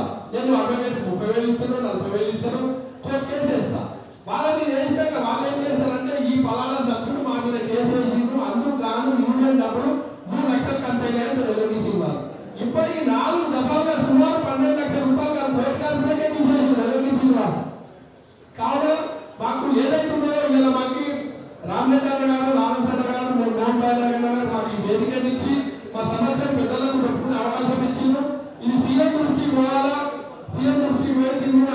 వేస్తా, నేను 30,000 ఇస్తాను, 40,000 ఇస్తాను, కోర్టు కేసు వేస్తా. వాళ్ళ మీద వేసినాక వాళ్ళు ఏం చేస్తారంటే ఈ పలానా సభ్యుడు మా మీద కేసు వేసిండ్రు, అందుకు గాను యూనియన్ డబ్బులు 3 లక్షలు ఖర్చు అయినాయని వెలుగుతీసి ఇవ్వాలి. ఇప్పటికి 4 దఫాలుగా సుమారు 12 లక్షల రూపాయలు కోర్టు కార్పొరేటే తీసేసి వెలుగుతీసి ఇవ్వాలి. కావున మాకు ఏదైతుందో ఇలా మాకు రామచంద్ర గారు, రామచంద్ర గారు, మోహన్ గారు మాకు ఈ వేదిక ఇచ్చి మా సమస్య పెద్దలకు చెప్పుకునే అవకాశం ఇచ్చిండ్రు. ఇది సీఎం దృష్టికి పోవాలా, సీఎం దృష్టికి పోయి దీని మీద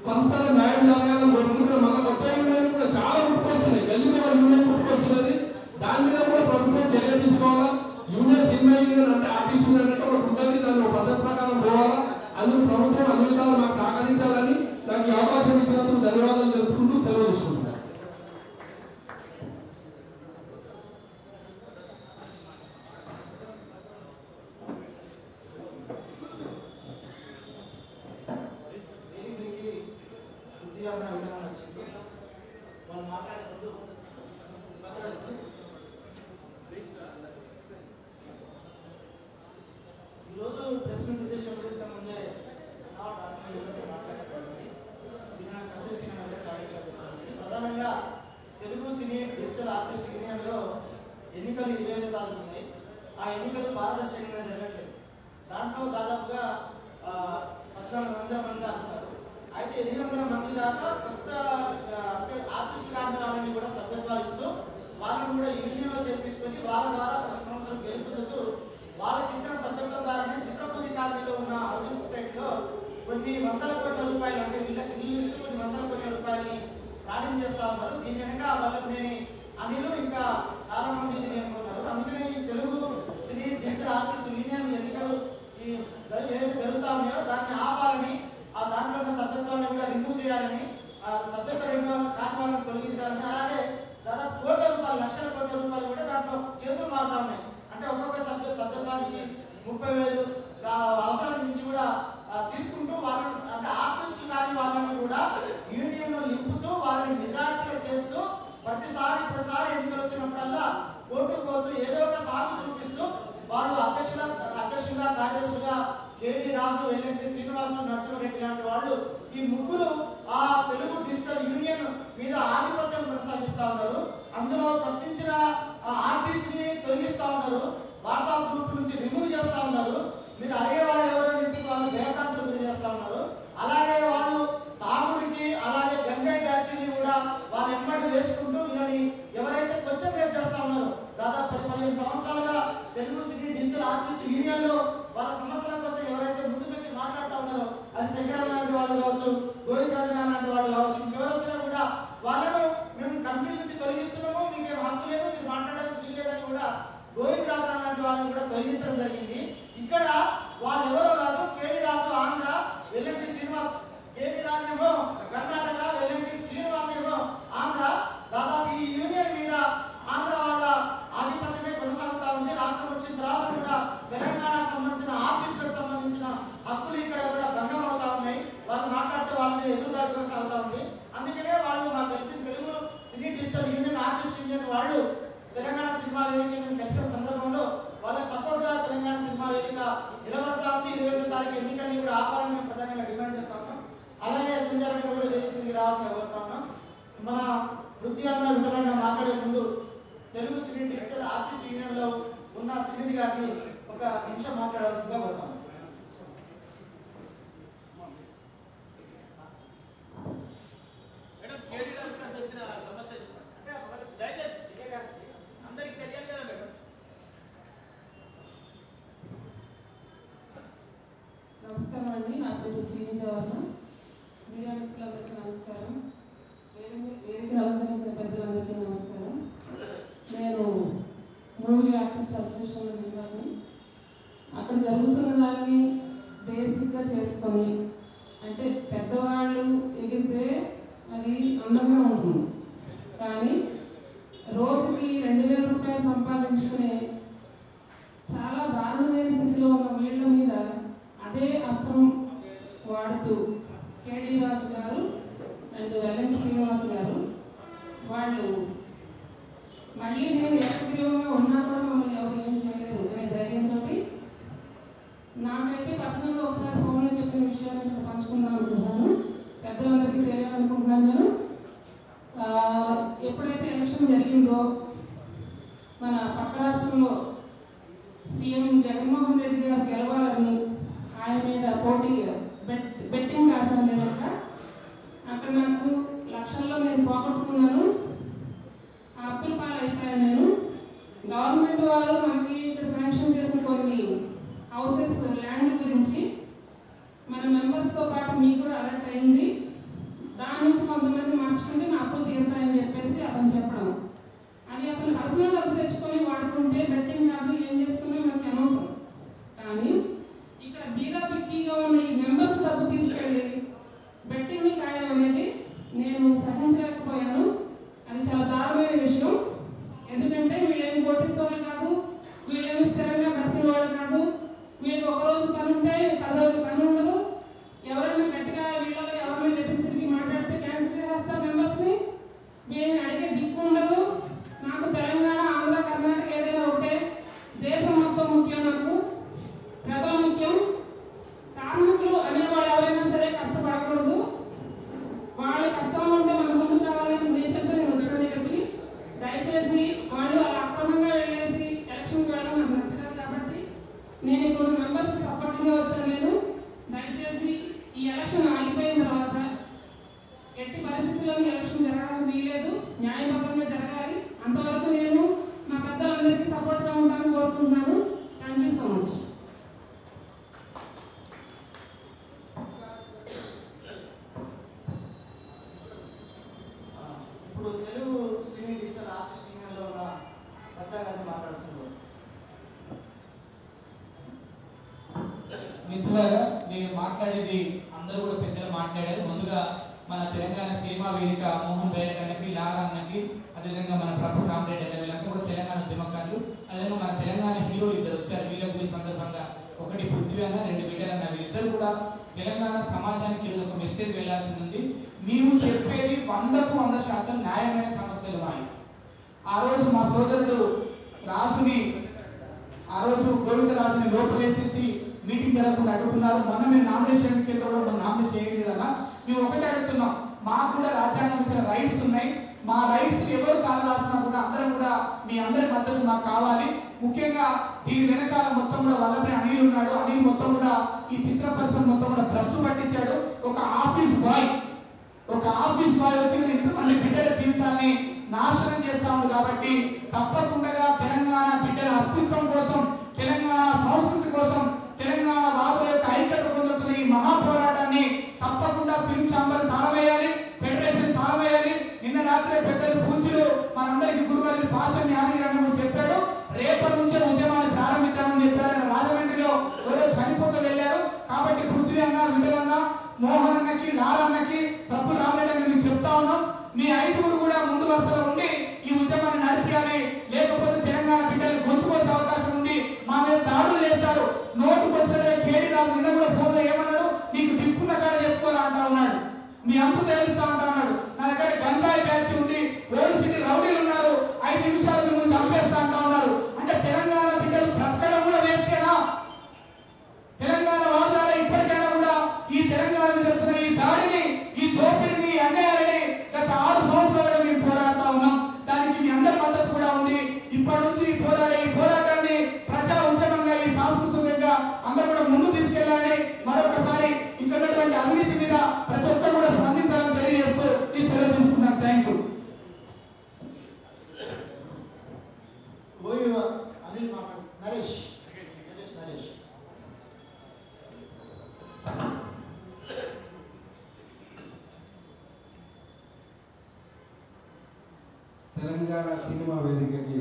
కొంత న్యాయం జరగాలని కోరుకుంటున్నాం. మళ్ళీ కొత్త యూనియన్ కూడా చాలా పుట్టుకొస్తున్నాయి, గల్లీలో యూనియన్ పుట్టుకొస్తున్నది. దాని మీద కూడా ప్రభుత్వం చర్య తీసుకోవాలా. యూనియన్ సినిమా యూనియన్ అంటే ఆర్టీసీ యూనియన్ అంటే ఒకటి ఉంటుంది, దాన్ని పద్ధతి ప్రకారం పోవాలా. అందుకు ప్రభుత్వం అన్ని విధాలు మాకు సహకరించాలని నాకు ఈ అవకాశం ఇచ్చినందుకు ధన్యవాదాలు తెలుపుకుంటూ సెలవు తీసుకుంటున్నాను. ఈరోజు ప్రెస్ మీట్ ఉద్దేశంలో ముందే మాట్లాడుతుంది సినిమా కస్తూరి సినిమా అంటే చాలా ఇష్టపడుతుంది. ప్రధానంగా తెలుగు సినీ డిజిటల్ ఆర్టిస్ట్ యూనియన్లో ఎన్నికలు 25 తారీఖు ఉన్నాయి. ఆ ఎన్నికలు పారదర్శకంగా జరగట్లేదు. దాంట్లో దాదాపుగా 1400 మంది అంటున్నారు. అయితే 800 మంది దాకా కొత్త అంటే ఆర్టిస్ట్ కాని వాళ్ళని కూడా సభ్యత్వాలు ఇస్తూ వాళ్ళని కూడా యూనియన్లో చేర్పించుకొని వాళ్ళ ద్వారా ప్రతి సంవత్సరం గెలుపొందుతూ వాళ్ళకి ఇచ్చిన సభ్యత్వం ద్వారానే చిత్రపూరి కాలనీలో ఉన్న హౌసింగ్ సొసైటీలో కొన్ని వందల కోట్ల రూపాయలు అంటే వీళ్ళకి ఇల్లు ఇస్తూ కొన్ని వందల కోట్ల రూపాయలని ఫ్రాడింగ్ చేస్తూ ఉన్నారు. దీని వెనక వాళ్ళకి నేను అనిలు ఇంకా చాలా మంది నేర్చుకున్నారు. అందుకనే ఈ తెలుగు సినీ డిజిటల్ ఆర్టిస్ట్ యూనియన్ ఎన్నికలు ఏదైతే జరుగుతా ఉన్నాయో దాన్ని ఆపాలని, ఆ దాంట్లో ఉన్న సభ్యత్వాన్ని కూడా రిమూవ్ చేయాలని, సభ్యత్వ రెన్యువల్ కాని వాళ్ళని తొలగించాలని, అలాగే దాదాపు కోట్ల రూపాయలు, లక్షల కోట్ల రూపాయలు కూడా దాంట్లో చేతులు మారుతా ఉన్నాయి. అంటే ఒక్కొక్క సభ్యత్వానికి 30,000 అవసరాల నుంచి కూడా తీసుకుంటూ వాళ్ళని అంటే ఆర్టిస్ట్ కాని వాళ్ళని కూడా యూనియన్లో నింపుతూ వాళ్ళని మెజారిటీగా చేస్తూ ప్రతిసారి ఎన్నికలు వచ్చినప్పుడల్లా కోర్టుకు పోతూ ఏదో ఒక సాకు చూపిస్తూ వాళ్ళు అధ్యక్షులుగా కార్యదర్శులుగా కేడి రాజు, వెల్లంకి శ్రీనివాసు, నరసింహారెడ్డి లాంటి వాళ్ళు ఈ ముగ్గురు ఆ తెలుగు డిజిటల్ యూనియన్ మీద ఆధిపత్యం కొనసాగిస్తా ఉన్నారు. అందులో ప్రశ్నించిన ఆర్టిస్ట్ ని తొలగిస్తా ఉన్నారు, వాట్సాప్ గ్రూప్ నుంచి రిమూవ్ చేస్తా ఉన్నారు. మీరు అడిగేవాళ్ళు ఎవరని చెప్పేసి వాళ్ళు భయభ్రాంతులు గురి చేస్తా ఉన్నారు. అలాగే వాళ్ళు తాగుడికి అలాగే గంజాయి బ్యాచ్ని కూడా వాళ్ళు ఎమ్మడి వేసుకుంటూ వీళ్ళని ఎవరైతే క్వశ్చన్ రేజ్ చేస్తా ఉన్నారో దాదాపు 10-15 సంవత్సరాలుగా తెలుగు సినీ డిజిటల్ ఆర్టిస్ట్ యూనియన్లో వాళ్ళ సమస్యల కోసం ఎవరైతే ముందుకు వచ్చి మాట్లాడుతూ ఉన్నారో అది శంకరన్ లాంటి వాళ్ళు కావచ్చు, గోవిందరాజు లాంటి వాళ్ళు కావచ్చు, ఇంకెవరు వచ్చినా కూడా వాళ్ళను మేము కంపెనీ నుంచి తొలగిస్తున్నాము, మీకేం హక్కు లేదు, మీరు మాట్లాడడానికి వీల్లేదని కూడా గోవిందరాజు లాంటి వాళ్ళని కూడా తొలగించడం జరిగింది. ఇక్కడ వాళ్ళు ఎవరో కాదు, కేడి రాజు ఆంధ్ర, వెల్లంకి శ్రీనివాస్, కేడి రాజు ఏమో కర్ణాటక, వెల్లంకి శ్రీనివాస్ ఏమో ఆంధ్ర. దాదాపు ఈ యూనియన్ మీద ఆంధ్ర వాళ్ళ ఆధిపత్యమే కొనసాగుతా ఉంది. రాష్ట్రం వచ్చిన తర్వాత కూడా తెలంగాణకు సంబంధించిన ఆర్టిస్టులకు సంబంధించిన హక్కులు ఇక్కడ కూడా భంగం అవుతా ఉన్నాయి. వాళ్ళు మాట్లాడితే వాళ్ళ మీద ఎదురుదాడి కొనసాగుతా ఉంది. అందుకనే వాళ్ళు మాకు తెలిసిన తెలుగు సినీ డిజిటల్ యూనియన్ ఆర్టిస్ట్ యూనియన్ వాళ్ళు తెలంగాణ సినిమా వేదిక కలిసిన సందర్భంలో వాళ్ళ సపోర్ట్ గా తెలంగాణ సినిమా వేదిక నిలబడతా ఉంది. 25వ తారీఖు ఎన్నికల్ని కూడా ఆపాలని మేము ప్రధానంగా డిమాండ్ చేస్తా ఉన్నాం. అలాగే గుంజారెడ్డి కూడా వేదిక మీదకి రావాలని కోరుతా ఉన్నాం. మన వృత్తి అన్న వింటలంగా మాట్లాడే ముందు తెలుగు సినీ డిజిటల్ ఆర్టిస్ట్ యూనియన్ లో ఉన్న శ్రీనిధి గారిని ఒక నిమిషం మాట్లాడవలసిందిగా కోరుతాం. నమస్కారం అండి, నా పేరు శ్రీనిధి. మీడియా మిత్రులందరికీ నమస్కారం, వేదికను అలంకరించిన పెద్దలందరికీ నమస్కారం. నేను మూవీ ఆర్టిస్ట్ అసోసియేషన్ మెంబర్ని. అక్కడ జరుగుతున్న దాన్ని బేసిక్గా చేసుకొని అంటే పెద్దవాళ్ళు ఎగిరితే అది అందంగా ఉంటుంది, కానీ రోజుకి 2,000 రూపాయలు సంపాదించుకునే చాలా దారుణమైన స్థితిలో ఉన్న వీళ్ళ మీద అదే అస్త్రం వాడుతూ కేడి రాజు గారు అండ్ వెల్లంకి శ్రీనివాస్ గారు వాళ్ళు మళ్ళీ నేను ఎక్కడిగా ఉన్నా కూడా మమ్మల్ని ఎవరు ఏం చేయలేరు అనే ధైర్యంతో నాకైతే పర్సనల్గా ఒకసారి ఫోన్లో చెప్పిన విషయాలు పోటీ బెట్టింగ్ కాసాను నేను అక్కడ నాకు లక్షల్లో నేను పోగొట్టుకున్నాను. ఆ అప్పుల పాలు అయిపోయాను నేను. గవర్నమెంట్ వాళ్ళు మనకి ఇక్కడ శాంక్షన్ చేసిన కొన్ని హౌసెస్ ల్యాండ్ గురించి మన మెంబర్స్తో పాటు మీకు కూడా అలర్ట్ అయింది. దాని నుంచి కొంతమంది మార్చుకుంటే నా అప్పులు తీరుతాయని చెప్పేసి అతను చెప్పడం, అది అతను పర్సనల్ డబ్బు తెచ్చుకొని వాడుకుంటే బెట్టింగ్ కాదు, ఏం చేసుకున్నా మనకి అనవసరం. కానీ ఇక్కడ బీగా బిక్కీగా ఉన్న ఈ మెంబర్స్ డబ్బు తీసుకెళ్ళి బెట్టింగ్ని కాయడం అనేది నేను సహించలేకపోయాను. అది చాలా దారుణమైన విషయం. ఎందుకంటే వీళ్ళేమి కోటీశ్వరులు కాదు, వీళ్ళేమి స్థిరంగా బ్రతికిన వాళ్ళు కాదు. వీళ్ళకి ఒక రోజు పని ఉంటే 10 రోజులు పని ఉండదు. ఎవరైనా గట్టిగా వీళ్ళలో ఎవరైనా ఎదురు తిరిగి మాట్లాడితే క్యాన్సిల్ చేస్తారు మెంబర్స్ని. వీళ్ళని అడిగే దిక్కు ఉండదు. నాకు తెలంగాణ, ఆంధ్ర, కర్ణాటక ఏదైనా ఒకటే, దేశం మొత్తం ముఖ్యం, నాకు ప్రజలు ముఖ్యం. కార్మికులు అనేవాళ్ళు ఎవరైనా సరే కష్టపడకూడదు. వాళ్ళ కష్టంలో ఉంటే మన ముందుకు రావాలని నేను చెప్తే నేను వచ్చాను ఇక్కడికి. దయచేసి వాళ్ళు అలా అక్రమంగా వెళ్ళేసి ఎలక్షన్కి వెళ్ళడం నాకు నచ్చలేదు. కాబట్టి నేను ఇప్పుడు మెంబర్స్కి సపోర్టింగ్గా వచ్చాను. నేను దయచేసి ఈ ఎలక్షన్ ఆగిపోయిన తర్వాత ఎట్టి పరిస్థితుల్లో ఎలక్షన్ జరగడానికి వీలేదు, న్యాయబద్ధంగా జరగాలి. అంతవరకు నేను మా పెద్దలందరికీ సపోర్ట్గా ఉంటానని కోరుకుంటున్నాను. Thank you so much. ఇప్పుడు తెలుగు సినీ డిజిటల్ ఆర్టిస్ట్ యూనియన్లో ఉన్న భద్రా గారిని మాట్లాడుతున్నారు. మిత్రులారా, నేను మాట్లాడేది అందరూ కూడా పెద్దలు మాట్లాడారు. ముందుగా మన తెలంగాణ సినిమా వేదిక మోహన్ బైర్ గారికి, లారా అన్నకి, అదేవిధంగా మన ప్రభు రామరెడ్డి అన్న, వీళ్ళంతా కూడా తెలంగాణ ఉద్యమకారులు. అదేవిధంగా మన తెలంగాణ హీరోలు ఇద్దరు వచ్చారు. వీళ్ళ గురి సందర్భంగా ఒకటి పృథ్వీ అన్న, 2 బిడ్డలన్న, వీళ్ళిద్దరు కూడా తెలంగాణ సమాజానికి ఒక మెసేజ్ వెళ్లాల్సి ఉంది. మేము చెప్పేది 100% న్యాయమైన సమస్యలు మాయి. ఆ రోజు మా సోదరుడు రాజుని, ఆ రోజు గోవిందరాజుని లోపలేసేసి మీటింగ్ జరగకుండా అడుగుతున్నారు. మొన్న మేము నామినేషన్ కింద కూడా మనం నామినేషన్ చేయగలరా? మేము ఒకటే అడుగుతున్నాం, మాకు కూడా రాజ్యాంగం ఇచ్చిన రైట్స్ ఉన్నాయి. మా రైట్స్ ఎవరు కాలరాసినా కూడా అందరం కూడా మీ అందరి మద్దతు మాకు కావాలి. ముఖ్యంగా దీని వెనకాల మొత్తం కూడా వల్లభి అనిల్ ఉన్నాడు. అనిల్ మొత్తం కూడా ఈ చిత్ర పరిశ్రమ మొత్తం కూడా ప్రశ్న పట్టించాడు. ఒక ఆఫీస్ బాయ్ వచ్చి ఇంతమంది బిడ్డల జీవితాన్ని నాశనం చేస్తా ఉంది. కాబట్టి తప్పకుండా తెలంగాణ బిడ్డల అస్తిత్వం కోసం, తెలంగాణ సంస్కృతి కోసం, తెలంగాణ వాదుల యొక్క ఐక్యత పొందుతున్న ఈ మహాపోరాటాన్ని తప్పకుండా ఫిల్మ్ ఛాంబర్ తాళవేయాలి, ఫెడరేషన్ తాళవేయాలి. నిన్న రాత్రి పెద్దలు పూజలు మనందరికీ గురువారి పాషం యాదగిరి చెప్పాడు, రేపటి నుంచే ఉద్యమాన్ని ప్రారంభిద్దామని చెప్పారు. ఆయన రాజమండ్రిలో ఎవరో చనిపోతూ వెళ్ళారు. కాబట్టి పృథ్వీ అన్న, విడుదలన్న, మోహన్ అన్నకి, లారా అన్నకి, ప్రభు రామరెడ్డి అన్న మీకు చెప్తా ఉన్నాం, మీ 5 కూడా ముందు వరుసలో ఉండి ఈ ఉద్యమాన్ని నడిపించాలి. లేకపోతే తెలంగాణ బిడ్డలు గొంతుకోసే అవకాశం ఉంది. మా మీద దాడులు చేశారు. నోటుకు వచ్చిన కేడీ రాజు నిన్న కూడా ఫోన్లో ఏమన్నాడు, నీకు దిక్కున్న కాడ చెప్పుకోరా అంటా ఉన్నాడు, మీ అంపు తేలుస్తా అంటా ఉన్నాడు. నా దగ్గర గంజాయి బ్యాచ్ ఉంది, ఓల్డ్ సిటీ రౌడీలు ఉన్నారు, 5 నిమిషాలు మిమ్మల్ని చంపేస్తా అంటా ఉన్నారు. అంటే తెలంగాణ బిడ్డలు బ్రతకడం కూడా వేస్తేనా? తెలంగాణ వాదాల ఇప్పటికైనా కూడా ఈ తెలంగాణ జరుగుతున్న ఈ దాడిని, ఈ దోపిడిని, అన్యాయాలని గత 6 సంవత్సరాలుగా మేము పోరాడుతా ఉన్నాం. దానికి మీ అందరి మద్దతు కూడా ఉంది. ఇప్పటి నుంచి ఈ పోరాటాన్ని ప్రజా ఉద్యమంగా, ఈ సాంస్కృతికంగా అందరూ కూడా ముందు తీసుకెళ్ళాలి. మరొకసారి ఇక్కడ ఉన్నటువంటి అవినీతి మీద ప్రతి ఒక్కరు కూడా స్పందించాలని తెలియజేస్తూ ఈ సెలవు తీసుకున్నాను. Thank you. అనిల్ మాట్లాడు. నరేష్. తెలంగాణ సినిమా వేదికకి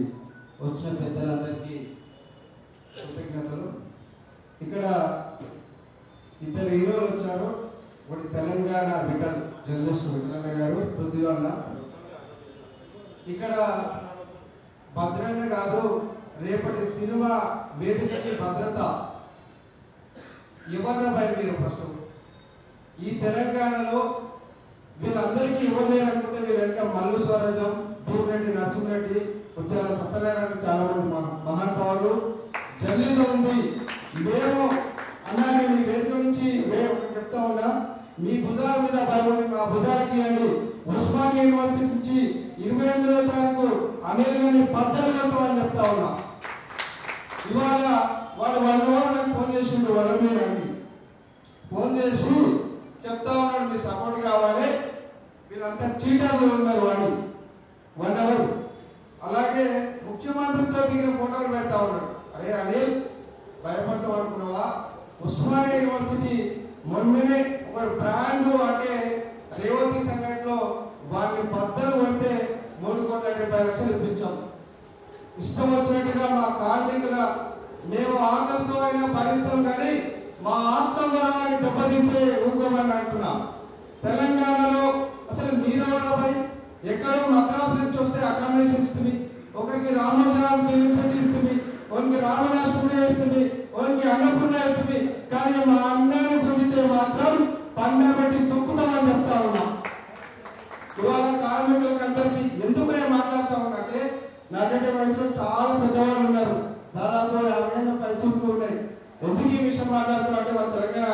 వచ్చిన పెద్దలందరికీ కృతజ్ఞతలు. ఇక్కడ 2 హీరోలు వచ్చారు. ఒకటి తెలంగాణ విఠల్, జర్నలిస్ట్ విఠలన్న గారు, పృథ్వీ అన్న. ఇక్కడ భద్రన్న కాదు, రేపటి సినిమా వేదికకి భద్రత ఎవరిన భయం? మీరు ఫస్ట్ ఈ తెలంగాణలో వీళ్ళందరికీ ఎవరు లేరనుకుంటే వీళ్ళంటే మల్లు స్వరాజం, పూర్రెడ్డి, నరసింహరెడ్డి, ఉద్యాల సత్యనారాయణ, చాలా మంది మహానుభావులు. జర్నలిజం ఉంది. మేము అన్నాన్ని మీ వేదిక నుంచి చెప్తా ఉన్నా, మీ భుజాల మీద బరువుని మా భుజాలకి ఇవ్వండి. ఉస్మానియా యూనివర్సిటీ నుంచి 28వ తారీఖు అనిల్ గారిని బద్దలు అని చెప్తా ఉన్నా. ఇవాళ వాడు 1 అవర్ నాకు ఫోన్ చేసిండు, వరమేనని ఫోన్ చేసి చెప్తా ఉన్నాడు మీ సపోర్ట్ కావాలి, వీళ్ళంతా చీటర్లు ఉన్నారు వాడు 1 అవర్. అలాగే ముఖ్యమంత్రితో దిగిన ఫోటోలు పెడతా ఉన్నాడు. అరే అనిల్ భయపడతాం అనుకున్నావా? ఉస్మానియా యూనివర్సిటీ మొన్ననే ఒక బ్రాండ్ అంటే రేవతి సంఘటనలో వాడిని బద్దలు కొడితే 3,70,00,000 ఇప్పించాం. ఇష్టం వచ్చినట్టుగా మా కార్మికుల మేము ఆకలితో అయినా భరిస్తాం, కానీ మా ఆత్మగౌరవాన్ని దెబ్బతీస్తే ఊరుకోమని అంటున్నాం. తెలంగాణలో అసలు మీరవలపై ఎక్కడో మద్రాసు నుంచి వస్తే అకామిడేషన్ ఇస్తుంది, ఒకరికి రామోజీరావు ఫిలిం ఇస్తుంది, ఒకరికి రామదాస్ స్టూడియో ఇస్తుంది, ఒకరికి అన్నపూర్ణ ఇస్తుంది, కానీ మా అన్నాన్ని గుంజితే మాత్రం పండబెట్టి తొక్కుతామని చెప్తా ఉన్నాం. ఇవాళ కార్మికులకు అందరికీ ఎందుకు నేను మాట్లాడుతా ఉన్నట్టే, నాకంటే వయసులో చాలా పెద్దవాళ్ళు ఉన్నారు, దాదాపు 50 ఏళ్ళ పైచులు ఉన్నాయి. ఎందుకు ఈ విషయం మాట్లాడుతున్నా అంటే మన తెలంగాణ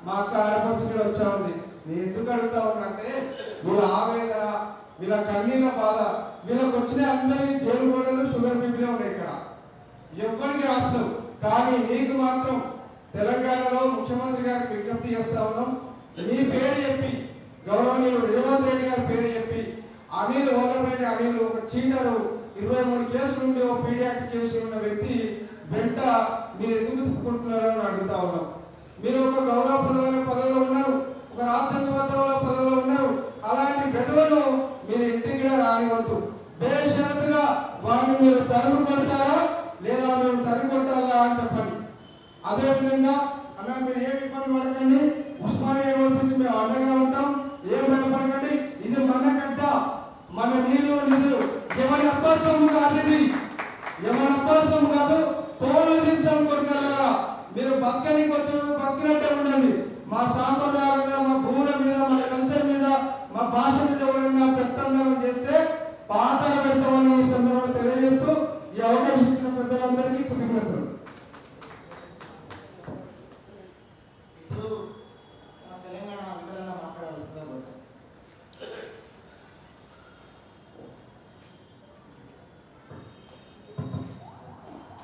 మా అక్క ఆడపడుచుగా వచ్చా ఉంది. నేను ఎందుకు అడుగుతా ఉన్నట్టే, వీళ్ళ ఆవేదన, వీళ్ళ కన్నీళ్ళ బాధ, వీళ్ళకి వచ్చిన అందరికీ జైలు గోడలు షుగర్ బీపీలే ఉన్నాయి. ఇక్కడ ఎవరికి ఆస్తులు, కానీ నీకు మాత్రం తెలంగాణలో ముఖ్యమంత్రి గారికి విజ్ఞప్తి చేస్తా ఉన్నాం. నీ పేరు చెప్పి గౌరవనీయులు రేవంత్ రెడ్డి గారి పేరు చెప్పి అనిల్ ఓలపేట అనిల్ ఒక చీటరు 23 కేసులు నుండి ఒక పీడియాట్రిక్ కేసులు ఉన్న వ్యక్తి వెంట మీరు ఎందుకు తిప్పుకుంటున్నారో అని అడుగుతా ఉన్నాం. మీరు ఒక గౌరవ పదవిలో ఉన్నారు, ఒక రాజ్యాంగబద్ధమైన పదవిలో ఉన్నారు. అలాంటి పెదవులను మీరు ఇంటికి రానివద్దు. బేషరతుగా వారిని మీరు తరుము కొడతారా లేదా మేము తరిమి కొట్టాలా అని చెప్పండి. అదేవిధంగా అలా మీరు ఏమి ఇబ్బంది పడకండి, ఉస్మానియా యూనివర్సిటీ మేము అండగా ఉంటాం, ఏం భయపడకండి. ఇది మన గడ్డ, మన నీళ్లు నిధులు, ఎవరి అభ్యాసము కాదు, ఇది ఎవరి అభ్యాసము కాదు. తోళ్ళు తీస్తాం కొడుకెళ్ళారా, మీరు బతకనికి వచ్చి బతికినట్టే ఉండండి. మా సాంప్రదాయాల మీద, మా భూముల మీద, మా కల్చర్ మీద, మా భాష మీద ఎవరైనా పెత్తందనం చేస్తే పాఠాలు పెడతామని ఈ సందర్భంగా తెలియజేస్తూ ఈ అవకాశం ఇచ్చిన పెద్దలందరికీ కృతజ్ఞతలు. ఇప్పుడు మన తెలంగాణ అంకలన్నా మాట్లాడాల్సిందే పోతాం.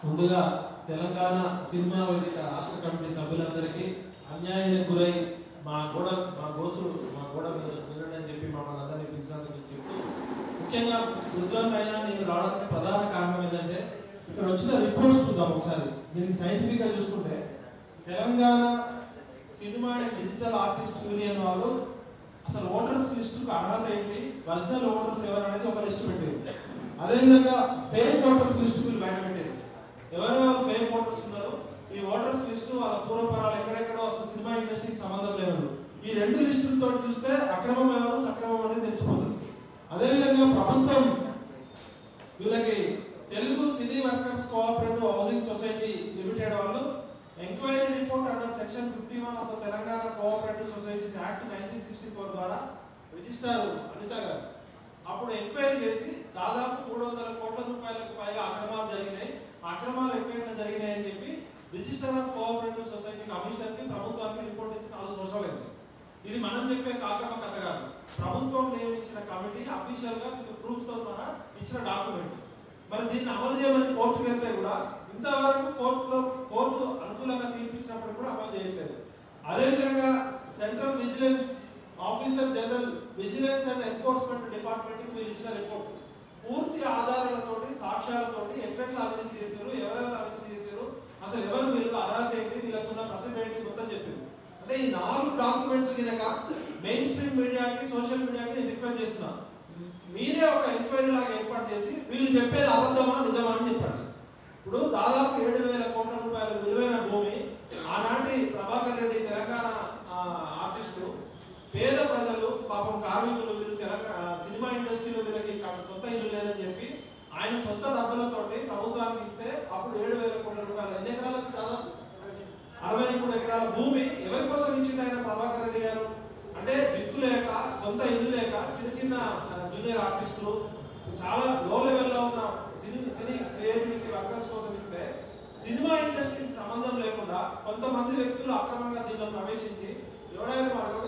ముందుగా తెలంగాణ సినిమా వేదిక రాష్ట్ర కమిటీ సభ్యులందరికీ అన్యాయానికి గురై మా గోడ వినండి అని చెప్పి మమ్మల్ని అందరినీ పిలిచినందుకు చెప్తూ, ముఖ్యంగా రుద్వాన్ పైన నేను రావడానికి ప్రధాన కారణం ఏంటంటే ఇక్కడ వచ్చిన రిపోర్ట్స్ చూద్దాం ఒకసారి. దీన్ని సైంటిఫిక్గా చూసుకుంటే Telangana cinema and digital artist union వాళ్ళు అసలు ఓటర్స్ లిస్టుకు అర్హత ఏంటి, ఒరిజినల్ ఓటర్స్ ఎవరు అనేది ఒక లిస్టు పెట్టారు. అదేవిధంగా ఫేక్ ఓటర్స్ లిస్టు వీళ్ళు బయట పెట్టారు. ఎవరెవరు ఫేక్ ఓటర్స్ ఉన్నారు, ఈ ఓటర్స్ లిస్టు వాళ్ళ పూర్వపరాలు ఎక్కడెక్కడో అసలు సినిమా ఇండస్ట్రీకి సంబంధం లేదు. ఈ 2 లిస్టులతో చూస్తే అక్రమం ఎవరు సక్రమం అనేది తెలిసిపోతుంది. అదేవిధంగా ప్రభుత్వం వీళ్ళకి Telugu cine workers cooperative housing society limited వాళ్ళు enquiry report under section 51 of the Telangana cooperative societies act 1964 ద్వారా రిజిస్టర్ అనిత గారు అప్పుడు ఎంక్వైరీ చేసి దాదాపు 300 కోట్ల రూపాయలకు పైగా అక్రమాలు జరిగినాయి. అక్రమాలు ఎక్కడ జరిగినాయని చెప్పి register of cooperative society commissioner కి ప్రభుత్వానికి రిపోర్ట్ ఇచ్చి 4 సంవత్సరాలు అయింది. ఇది మనం చెప్పే కాకమ్మ కథ కాదు. ప్రభుత్వం నియమించిన కమిటీ అఫీషియల్ గా విత్ ప్రూఫ్ తో సహా ఇచ్చిన డాక్యుమెంట్. మరి దీన్ని అమలు చేయమని కోర్టుకు వెళ్తే కూడా ఇంతవరకు కోర్టు అనుకూలంగా తీర్పిచ్చినప్పుడు కూడా అమలు చేయట్లేదు. అదేవిధంగా central vigilance officer general vigilance and enforcement department కి వీళ్ళు ఇచ్చిన రిపోర్ట్ పూర్తి ఆధారాలతోటి సాక్ష్యాలతోటి ఎట్లెట్లా అవినీతి చేశారు, ఎవరెవరు అవినీతి చేశారు, అసలు ఎవరు వీళ్ళు అర్హత ఏంటి, వీళ్ళకున్న ప్రతిభ ఏంటి మొత్తం చెప్పింది. అంటే ఈ 4 డాక్యుమెంట్స్ కనుక మెయిన్ స్ట్రీమ్ మీడియాకి సోషల్ మీడియాకి నేను రిక్వెస్ట్ చేస్తున్నా, మీరే ఒక ఎంక్వైరీ లాగా ఏర్పాటు చేసి వీళ్ళు చెప్పేది అబద్ధమా నిజమా అని చెప్పండి. ఇప్పుడు దాదాపు 7,000 కోట్ల రూపాయల విలువైన భూమి ఆనాటి ప్రభాకర్ రెడ్డి తెలంగాణ ఆర్టిస్టు, పేద ప్రజలు పాపం కార్మికులు వీళ్ళు తెలంగాణ సినిమా ఇండస్ట్రీలో వీళ్ళకి సొంత ఇల్లు లేదని చెప్పి ఆయన సొంత డబ్బులతోటి ప్రభుత్వానికి ఇస్తే అప్పుడు 7,000 కోట్ల రూపాయలు, ఎన్ని ఎకరాలకు, దాదాపు 63 ఎకరాల భూమి ఎవరి కోసం ఇచ్చింది ఆయన ప్రభాకర్ రెడ్డి గారు. అంటే దిక్కు లేక, సొంత ఇల్లు లేక చిన్న జూనియర్ ఆర్టిస్టులు చాలా లో లెవెల్లో ఉన్న సినీ క్రియేటివిటీ వర్కర్స్ కోసం ఇస్తే సినిమా ఇండస్ట్రీకి సంబంధం లేకుండా కొంతమంది వ్యక్తులు అక్రమంగా దీనిలో ప్రవేశించి ఎవడైనా వాడు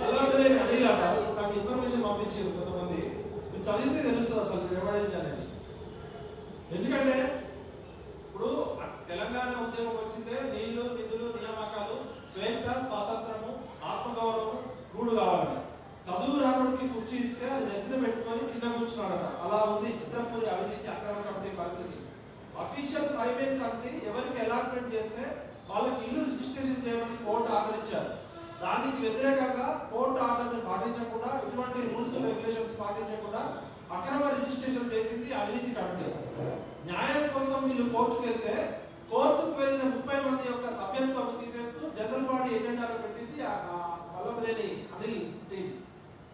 అలాంటి అడిగాక నాకు ఇన్ఫర్మేషన్ పంపించారు కొంతమంది. ఇది చదివితే తెలుస్తుంది అసలు ఎవడైంది అనేది. ఎందుకంటే ఇప్పుడు తెలంగాణ ఉద్యమం వచ్చిందే నీళ్లు నిధులు నియామకాలు స్వేచ్ఛ కావాలట. చదువు రానుడికి కుర్చీ ఇస్తే అది నెత్తిన పెట్టుకొని కింద కూర్చున్నాడట. అలా ఉంది చిత్రపూరి అవినీతి అక్రమ కమిటీ పరిస్థితి. అఫీషియల్ ప్రైవేట్ కమిటీ ఎవరికి అలాట్మెంట్ చేస్తే వాళ్ళకి ఇల్లు రిజిస్ట్రేషన్ చేయమని కోర్టు ఆర్డర్ ఇచ్చారు. దానికి వ్యతిరేకంగా కోర్టు ఆర్డర్ని పాటించకుండా, ఇటువంటి రూల్స్ రెగ్యులేషన్స్ పాటించకుండా అక్రమ రిజిస్ట్రేషన్ చేసింది అవినీతి కమిటీ. న్యాయం కోసం వీళ్ళు కోర్టుకు వెళ్తే కోర్టుకు వెళ్ళిన 30 మంది యొక్క సభ్యత్వం తీసేస్తూ జనరల్ బాడీ ఎజెండాలో పెట్టింది వల్లభనేని అనిల్ టీం.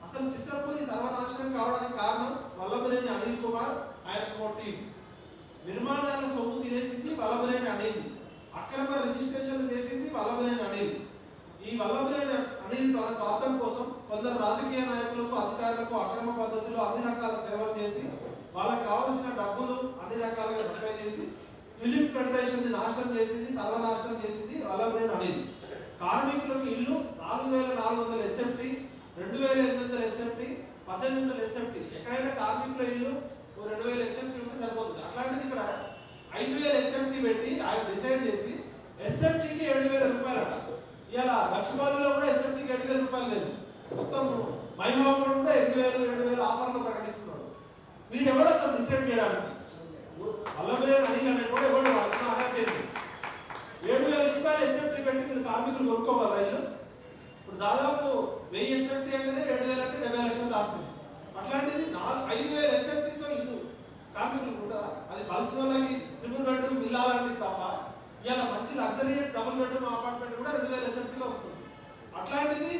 అసలు చిత్రపూరి సర్వనాశనం కావడానికి కారణం వల్లభనేని అనిల్ కుమార్, ఆయన టీం. నిర్మాణాల సొమ్ము తినేసింది వల్లభనేని అనిల్, అక్రమ రిజిస్ట్రేషన్ చేసింది వల్లభనేని అనిల్. ఈ వల్లభనేని అనిల్ తన స్వార్థం కోసం కొందరు రాజకీయ నాయకులకు, అధికారులకు అక్రమ పద్ధతిలో అన్ని రకాల సేవలు చేసి వాళ్ళకి కావాల్సిన డబ్బులు అన్ని రకాలుగా సప్లై చేసి ఫిలిం ఫెడరేషన్ నాశనం చేసింది, సర్వనాశనం చేసింది వల్లభనేని అనిల్. కార్మికులకు ఇల్లు 4400 ఎస్ఎఫ్టీ, 2800 ఎస్ఎఫ్టీ, 1800 ఎస్ఎఫ్టీ. ఎక్కడైనా కార్మికుల ఇల్లు 2000 ఎస్ఎఫ్టీ ఉంటే సరిపోతుంది. అట్లాంటిది ఇక్కడ 5000 ఎస్ఎఫ్టీ పెట్టి ఆయన డిసైడ్ చేసి ఎస్ఎఫ్టీకి 7000 రూపాయలట. ఇలా లక్ష్మీబాలిలో కూడా ఎస్ఎఫ్టీకి 7000 రూపాయలు లేదు. మొత్తం మైహోంలో ఉంటే 8000 ఆఫర్లు ప్రకటిస్తున్నాడు. వీడు ఎవరు అసలు డిసైడ్ చేయడానికి? వల్లభనేని అనిల్ అనే కూడా ఎవరు వాడుతున్నా అర్హత ఏంటి? 7000 రూపాయలు ఎస్ఎఫ్టీ పెట్టి మీరు కార్మికులు కొనుక్కోవాలి రైలు. ఇప్పుడు దాదాపు 1000 ఎస్ఎఫ్టీ అంటేనే 7000 అంటే 70 లక్షలు దాటుతుంది. అట్లాంటిది 5000 ఎస్ఎఫ్టీతో ఇల్లు కార్మికులు ఉంటుందా? అది కలిసిన వాళ్ళకి ట్రిపుల్ బెడ్రూమ్ ఇల్లాలంటే తప్ప ఇలా మంచి లగ్జరీస్ డబుల్ బెడ్రూమ్ అపార్ట్మెంట్ కూడా 2000 ఎస్ఎఫ్టీలో వస్తుంది. అట్లాంటిది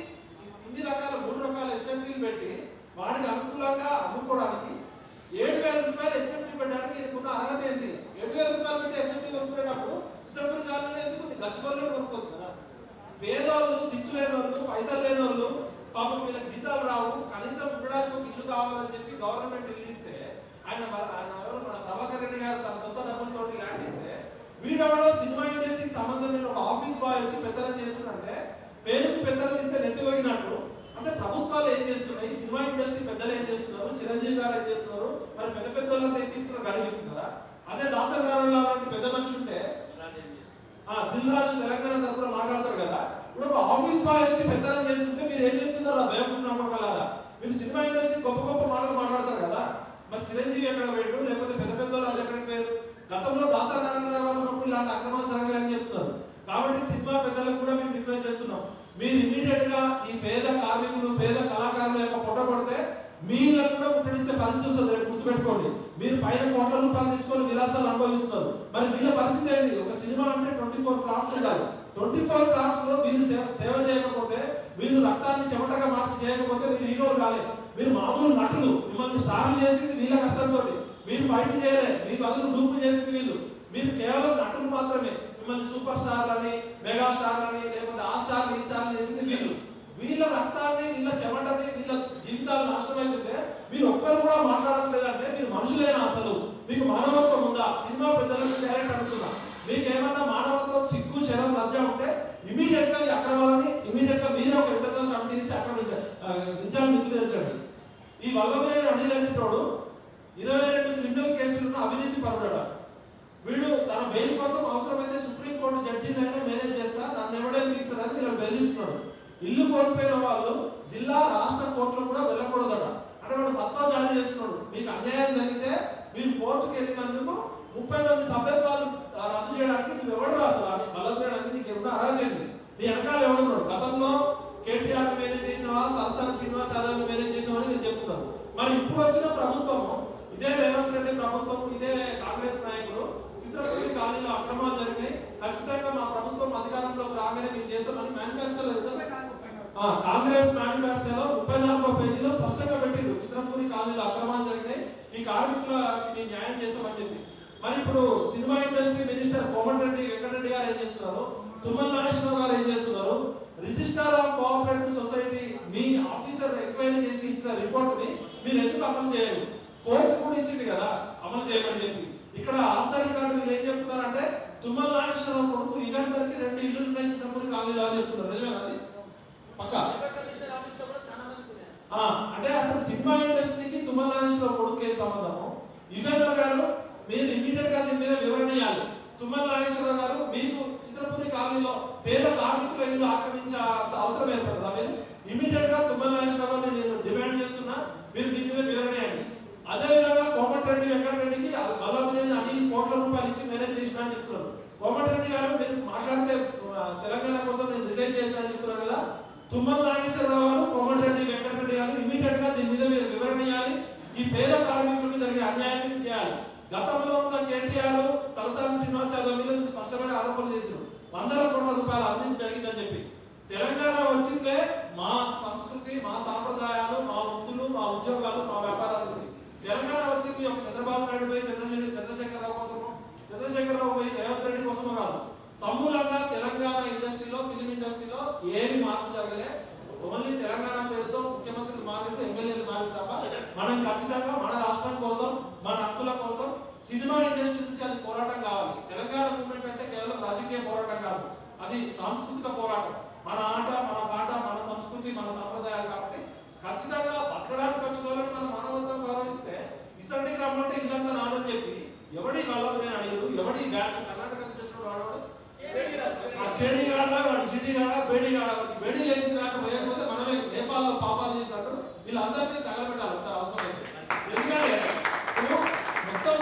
ఇన్ని రకాల 3 రకాల ఎస్ఎఫ్టీలు పెట్టి వాడికి అనుకూలంగా అమ్ముకోవడానికి 7000 రూపాయలు ఎస్ఎఫ్టీ పెట్టడానికి ఉన్న అర్హత ఏంటి? 7000 రూపాయలు పెట్టి ఎస్ఎఫ్టీ కొనుక్కునేటప్పుడు చిత్రపూరి కాలంలో ఎందుకు గచ్చిబౌలిలో కొనుక్కోవచ్చు కదా. పేదవాళ్ళు, దిక్కులేని వాళ్ళు, పైసలు లేని వాళ్ళు, పాపం వీళ్ళకి జీతాలు రావు, కనీసం ఉండడానికి ఒక ఇల్లు కావాలని చెప్పి గవర్నమెంట్ ఇల్లు ఇస్తే ఆయన ఎవరు మన ప్రభాకర్ రెడ్డి గారు తన సొంత డబ్బులతో ల్యాండ్ ఇస్తే వీడెవడో సినిమా ఇండస్ట్రీకి సంబంధం లేని ఒక ఆఫీస్ బాయ్ వచ్చి పెద్దలు చేస్తున్నారంటే పేరుకు పెద్దలు ఇస్తే నెత్తిపోయినట్టు. అంటే ప్రభుత్వాలు ఏం చేస్తున్నాయి, సినిమా ఇండస్ట్రీ పెద్దలు ఏం చేస్తున్నారు, చిరంజీవి గారు ఏం చేస్తున్నారు, మరి పెద్ద పెద్ద వాళ్ళంతా ఏం తీస్తున్నారు గడిగిస్తున్నారా? అదే దాసర్ గారు లాంటి పెద్ద మనిషి ఉంటే దిల్ రాజు తెలంగాణ తరఫున మాట్లాడతారు కదా. ఇప్పుడు ఒక ఆఫీస్ బాయ్ వచ్చి పెద్దలను చేస్తుంటే మీరు ఏం చేస్తున్నారు? భయపడుతున్నారా? మీరు సినిమా ఇండస్ట్రీ గొప్ప గొప్ప మాటలు మాట్లాడతారు కదా. మరి చిరంజీవి ఎక్కడ పోయాడు, లేకపోతే పెద్ద పెద్ద వాళ్ళు ఎక్కడికి పోయారు? గతంలో దాసర్ ఉన్నప్పుడు ఇలాంటి అక్రమాలు జరగాలని చెప్తున్నారు. కాబట్టి సినిమా పెద్దలకు కూడా మేము రిక్వెస్ట్ చేస్తున్నాం, మీరు ఇమీడియట్ గా ఈ పేద కార్మికులు, పేద కళాకారుల యొక్క పొట్ట పడితే మీళ్ళకు కూడా ముట్టడిస్తే పరిస్థితి వస్తుంది. గుర్తుపెట్టుకోండి, మీరు పైన కోట్ల రూపాయలు తీసుకొని విలాసాలు అనుభవిస్తున్నారు. మరి వీళ్ళ పరిస్థితి ఏంటి? ఒక సినిమా అంటే 24 క్రాఫ్ట్స్ ఉండాలి. 24 క్రాఫ్ట్స్ లో వీళ్ళు సేవ చేయకపోతే, వీళ్ళు రక్తాన్ని చెమటగా మార్చి చేయకపోతే మీరు హీరోలు కాలేదు. మీరు మామూలు నటులు, మిమ్మల్ని స్టార్లు చేసింది వీళ్ళ కష్టంతో. మీరు ఫైట్ చేయలేదు, మీ బదులు డూపులు చేసింది వీళ్ళు. మీరు కేవలం నటులు మాత్రమే. మిమ్మల్ని సూపర్ స్టార్లని, మెగా స్టార్లని, లేకపోతే ఆ స్టార్లు ఈ స్టార్లు చేసింది వీళ్ళు. వీళ్ళ రక్తాన్ని, వీళ్ళ చెమటని, వీళ్ళ జీవితాలు నాశనం అవుతుంటే మీరు ఒక్కరు కూడా మాట్లాడట్లేదంటే మీరు మనుషులేనా? అసలు మీకు మానవత్వం ఉందా? సినిమా పెద్దలకు డైరెక్ట్ అడుగుతున్నా, మీకు ఏమన్నా మానవత్వం, సిగ్గు, శరం, లజ్జ ఉంటే ఇమీడియట్ గా ఈ అక్రమాలని ఇమీడియట్ గా మీరే ఒక ఇంటర్నల్ కమిటీ తీసి నిజాలు నిగ్గుదించండి. ఈ వల్లభనేని అనిల్ అంటోడు 22 క్రిమినల్ కేసులున్న అవినీతి పరుడట. వీడు తన బెయిల్ కోసం అవసరమైతే సుప్రీంకోర్టు జడ్జీలైనా మేనేజ్ చేస్తా, నన్ను ఎవడేం పీకుతాడని వీళ్ళని బెదిరిస్తున్నాడు. ఇల్లు కోల్పోయిన వాళ్ళు జిల్లా, రాష్ట్ర కోర్టులు కూడా వెళ్ళకూడదట. అంటే వాడు ఫత్వా జారీ చేస్తున్నాడు, మీకు అన్యాయం జరిగితే మీరు కోర్టుకు వెళ్ళినందుకు 30 మంది సభ్యత్వాలు రద్దు చేయడానికి నువ్వు ఎవడు రాదు? వల్లభనేని నీకు ఎవరు అర్హత ఏంటి? నీ వెనకాల ఎవడున్నాడు? గతంలో కేటీఆర్ మేనేజ్ చేసిన వాళ్ళు, తలసాని శ్రీనివాస్ యాదవ్ మేనేజ్ చేసిన వాళ్ళు మీరు చెప్తున్నారు. మరి ఇప్పుడు వచ్చిన ప్రభుత్వము, ఇదే రేవంత్ రెడ్డి ప్రభుత్వం, ఇదే కాంగ్రెస్ నాయకులు చిత్రపూరి కాలనీలో అక్రమాలు జరిగినాయి, ఖచ్చితంగా మా ప్రభుత్వం అధికారంలోకి రాగానే మేము చేస్తామని మేనిఫెస్టోలో కాంగ్రెస్ మేనిఫెస్టోలో 34వ పేజీలో స్పష్టంగా పెట్టిండు, చిత్రపూరి కాలనీలో అక్రమాలు జరిగినాయి, ఈ కార్మికులకి న్యాయం చేస్తామని చెప్పి. మరి ఇప్పుడు cinema industry minister Komatireddy Venkat Reddy గారు ఏం చేస్తున్నారు, తుమ్మల నాగేశ్వరరావు గారు ఏం చేస్తున్నారు? రిజిస్ట్రార్ ఆఫ్ కోఆపరేటివ్ సొసైటీ మీ ఆఫీసర్ ఎంక్వైరీ చేసి ఇచ్చిన రిపోర్ట్ ని మీరు ఎందుకు అమలు చేయరు? కోర్టు కూడా ఇచ్చింది కదా అమలు చేయమని చెప్పి. ఇక్కడ ఆధార్ కార్డు వీళ్ళు ఏం చెప్తున్నారంటే తుమ్మల నాగేశ్వరరావు కొడుకు యుగంధర్కి 2 ఇల్లు ఉన్నాయి చిత్రపూరి కాలనీలో అని చెప్తున్నారు. నిజమేనా అది? పక్కా. అంటే అసలు సినిమా ఇండస్ట్రీకి తుమ్మల నాగేశ్వరరావు కొడుకు ఏం సంబంధము? యుగంధర్ గారు మీరు ఇమీడియట్ గా దీని మీద వివరణ ఇవ్వాలి. తుమ్మల నాగేశ్వరరావు గారు మీకు చిత్రపూరి కాలనీలో పేద కార్మికుల ఇల్లు ఆక్రమించే అవసరం అవసరం ఏర్పడదా? మీరు ఇమీడియట్ గా తుమ్మల నాగేశ్వరరావుని నేను డిమాండ్ చేస్తున్నా, మీరు దీని మీద వివరణ ఇవ్వండి. అదేవిధంగా కోమటిరెడ్డి వెంకటరెడ్డికి నేను అడిగి కోట్ల రూపాయలు ఇచ్చి మేనేజ్ చేసిన అని చెప్తున్నారు. కోమటిరెడ్డి గారు మీరు మాట్లాడితే తెలంగాణ కోసం నేను రిజైన్ చేసిన అని చెప్తున్నారు కదా. తుమ్మల నాగేశ్వరరావు గారు, కోమటిరెడ్డి వెంకటరెడ్డి గారు ఇమీడియట్ గా దీని మీద మీరు వివరణ ఇవ్వాలి. ఈ పేద కార్మికులకు జరిగే అన్యాయాన్ని చేయాలి. గతంలో ఉన్న కేటీఆర్, తలసాని శ్రీనివాస్ యాదవ్ మీద స్పష్టమైన ఆరోపణలు చేశారు. వందల కోట్ల రూపాయల అవినీతి జరిగిందని చెప్పి. తెలంగాణ వచ్చిందే మా సంస్కృతి, మా సాంప్రదాయాలు, మా వృత్తులు, మా ఉద్యోగాలు, మా వ్యాపారాలు. తెలంగాణ వచ్చింది ఒక చంద్రబాబు నాయుడు పోయి చంద్రశేఖరరావు కోసమో, చంద్రశేఖరరావు పోయి రేవంత్ రెడ్డి కోసమో కాదు. సమూలంగా తెలంగాణ ఇండస్ట్రీలో, ఫిలిం ఇండస్ట్రీలో ఏమి మార్పు జరగలే. ఓన్లీ తెలంగాణ పేరుతో ముఖ్యమంత్రులు మారిరు, ఎమ్మెల్యేలు మారిరు తప్ప మనం ఖచ్చితంగా మన రాష్ట్రం కోసం, మన హక్కుల కోసం సినిమా ఇండస్ట్రీ నుంచి అది పోరాటం కావాలి. తెలంగాణ మూవ్మెంట్ అంటే కేవలం రాజకీయ పోరాటం కాదు, అది సాంస్కృతిక పోరాటం. మన ఆట, మన పాట, మన సంస్కృతి, మన సంప్రదాయాలు. కాబట్టి ఖచ్చితంగా బతకడానికి వచ్చిన వాళ్ళని మన మానవత్వం గౌరవిస్తే ఇసంటికి రమ్మంటే ఇల్లంతా నాదని చెప్పి ఎవడి వాళ్ళని నేను అడిగారు. ఎవడి బ్యాచ్ కర్ణాటక చేసిన వాడు కేడీ గాడ, వాడు చిడి గాడ, బేడీ గాడ. బేడీ లేచి దాకా పోయకపోతే మనమే నేపాల్లో పాపాలు చేసినట్టు వీళ్ళందరినీ తగలబెట్టాలి సార్ అవసరం అయితే. ఎందుకంటే మొత్తం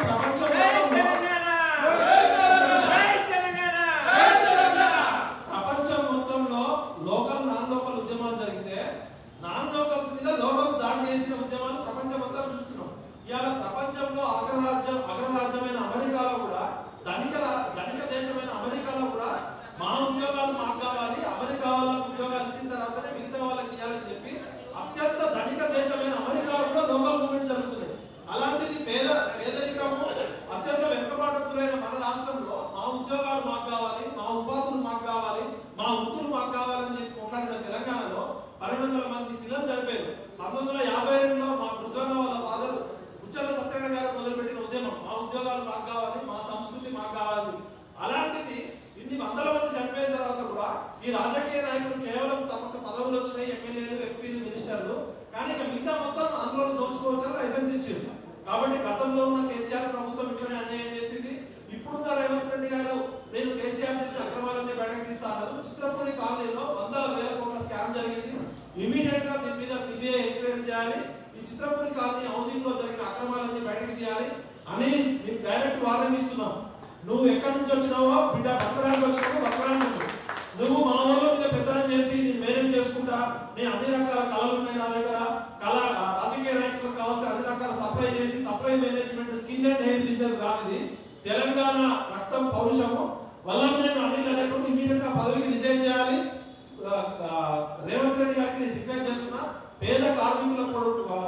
ప్రపంచం మొత్తంలో లోకల్, నాన్ లోకల్ ఉద్యమాలు జరిగితే నాన్ లోకల్స్ మీద లోకల్స్ దాడి చేసిన ఉద్యమాలు ప్రపంచం అంతా చూస్తున్నాం. ఇవాళ ప్రపంచంలో అగ్రరాజ్యమైన అమెరికాలో కూడా, ధనిక దేశమైన అమెరికాలో కూడా మా ఉద్యోగాలు మాకు కావాలి, అమెరికా వాళ్ళకి ఉద్యోగాలు ఇచ్చిన తర్వాతనే మిగతా వాళ్ళకి ఇవ్వాలని చెప్పి అత్యంత ధనిక దేశమైన అమెరికాలో కూడా లోకల్ మూవ్మెంట్ జరుగుతున్నాయి. అలాంటిది పేదరికము అత్యంత వెనుకబాటులైన మన రాష్ట్రంలో మా ఉద్యోగాలు మాకు కావాలి, మా ఉపాధులు మాకు కావాలి, మా వృత్తులు మాకు కావాలని చెప్పి కొట్లాడిన తెలంగాణలో 1200 మంది పిల్లలు చనిపోయారు. 1952లో మా బృందాల వాళ్ళ ఫాదర్ ఉచ్చల సత్యనారాయణ గారు మొదలుపెట్టిన ఉద్యమం మా ఉద్యోగాలు మాకు కావాలి, మా సంస్కృతి మాకు కావాలి. అలాంటిది ఇన్ని వందల మంది చనిపోయిన తర్వాత కూడా ఈ రాజకీయ నాయకులు కేవలం తమకు పదవులు వచ్చినాయి, ఎమ్మెల్యేలు, ఎంపీలు, మినిస్టర్లు, కానీ ఇక మిగతా మొత్తం అందులో దోచుకోవచ్చని లైసెన్స్ ఇచ్చింది. కాబట్టి గతంలో ఉన్న కేసీఆర్ ప్రభుత్వం ఇట్లనే అన్యాయం చేసింది. ఇప్పుడున్న రేవంత్ రెడ్డి గారు నేను కేసీఆర్ చేసిన అక్రమాలన్నీ బయటకు తీస్తా అన్నారు. చిత్రపూడి కాలనీలో వందల వేల కోట్ల స్కామ్ జరిగింది. ఇమీడియట్ గా దీని మీద సిబిఐ ఎంక్వైరీ చేయాలి. ఈ చిత్రపూడి కాలనీ హౌసింగ్ లో జరిగిన అక్రమాలన్నీ బయటకు తీయాలి అని మేము డైరెక్ట్ వార్నింగ్ ఇస్తున్నాం. నువ్వు ఎక్కడి నుంచి వచ్చినావో బిడ్డ, బతకడానికి వచ్చినావు, బతకడానికి నువ్వు మా ఊళ్ళో మీద పెత్తనం చేసి నేను మేనేజ్ చేసుకుంటా, నేను అన్ని రకాల కళలు ఉన్నాయి నా దగ్గర, రాజకీయ నాయకులకు కావాల్సిన అన్ని రకాల సప్లై చేసి supply management skin and hair business కానిది తెలంగాణ రక్తం, పౌరుషము. వల్లభనేని అనిల్ అనేటువంటి ఇమీడియట్ గా పదవికి రిజైన్ చేయాలి. రేవంత్ రెడ్డి గారికి నేను రిక్వెస్ట్ చేస్తున్నా, పేద కార్మికులకు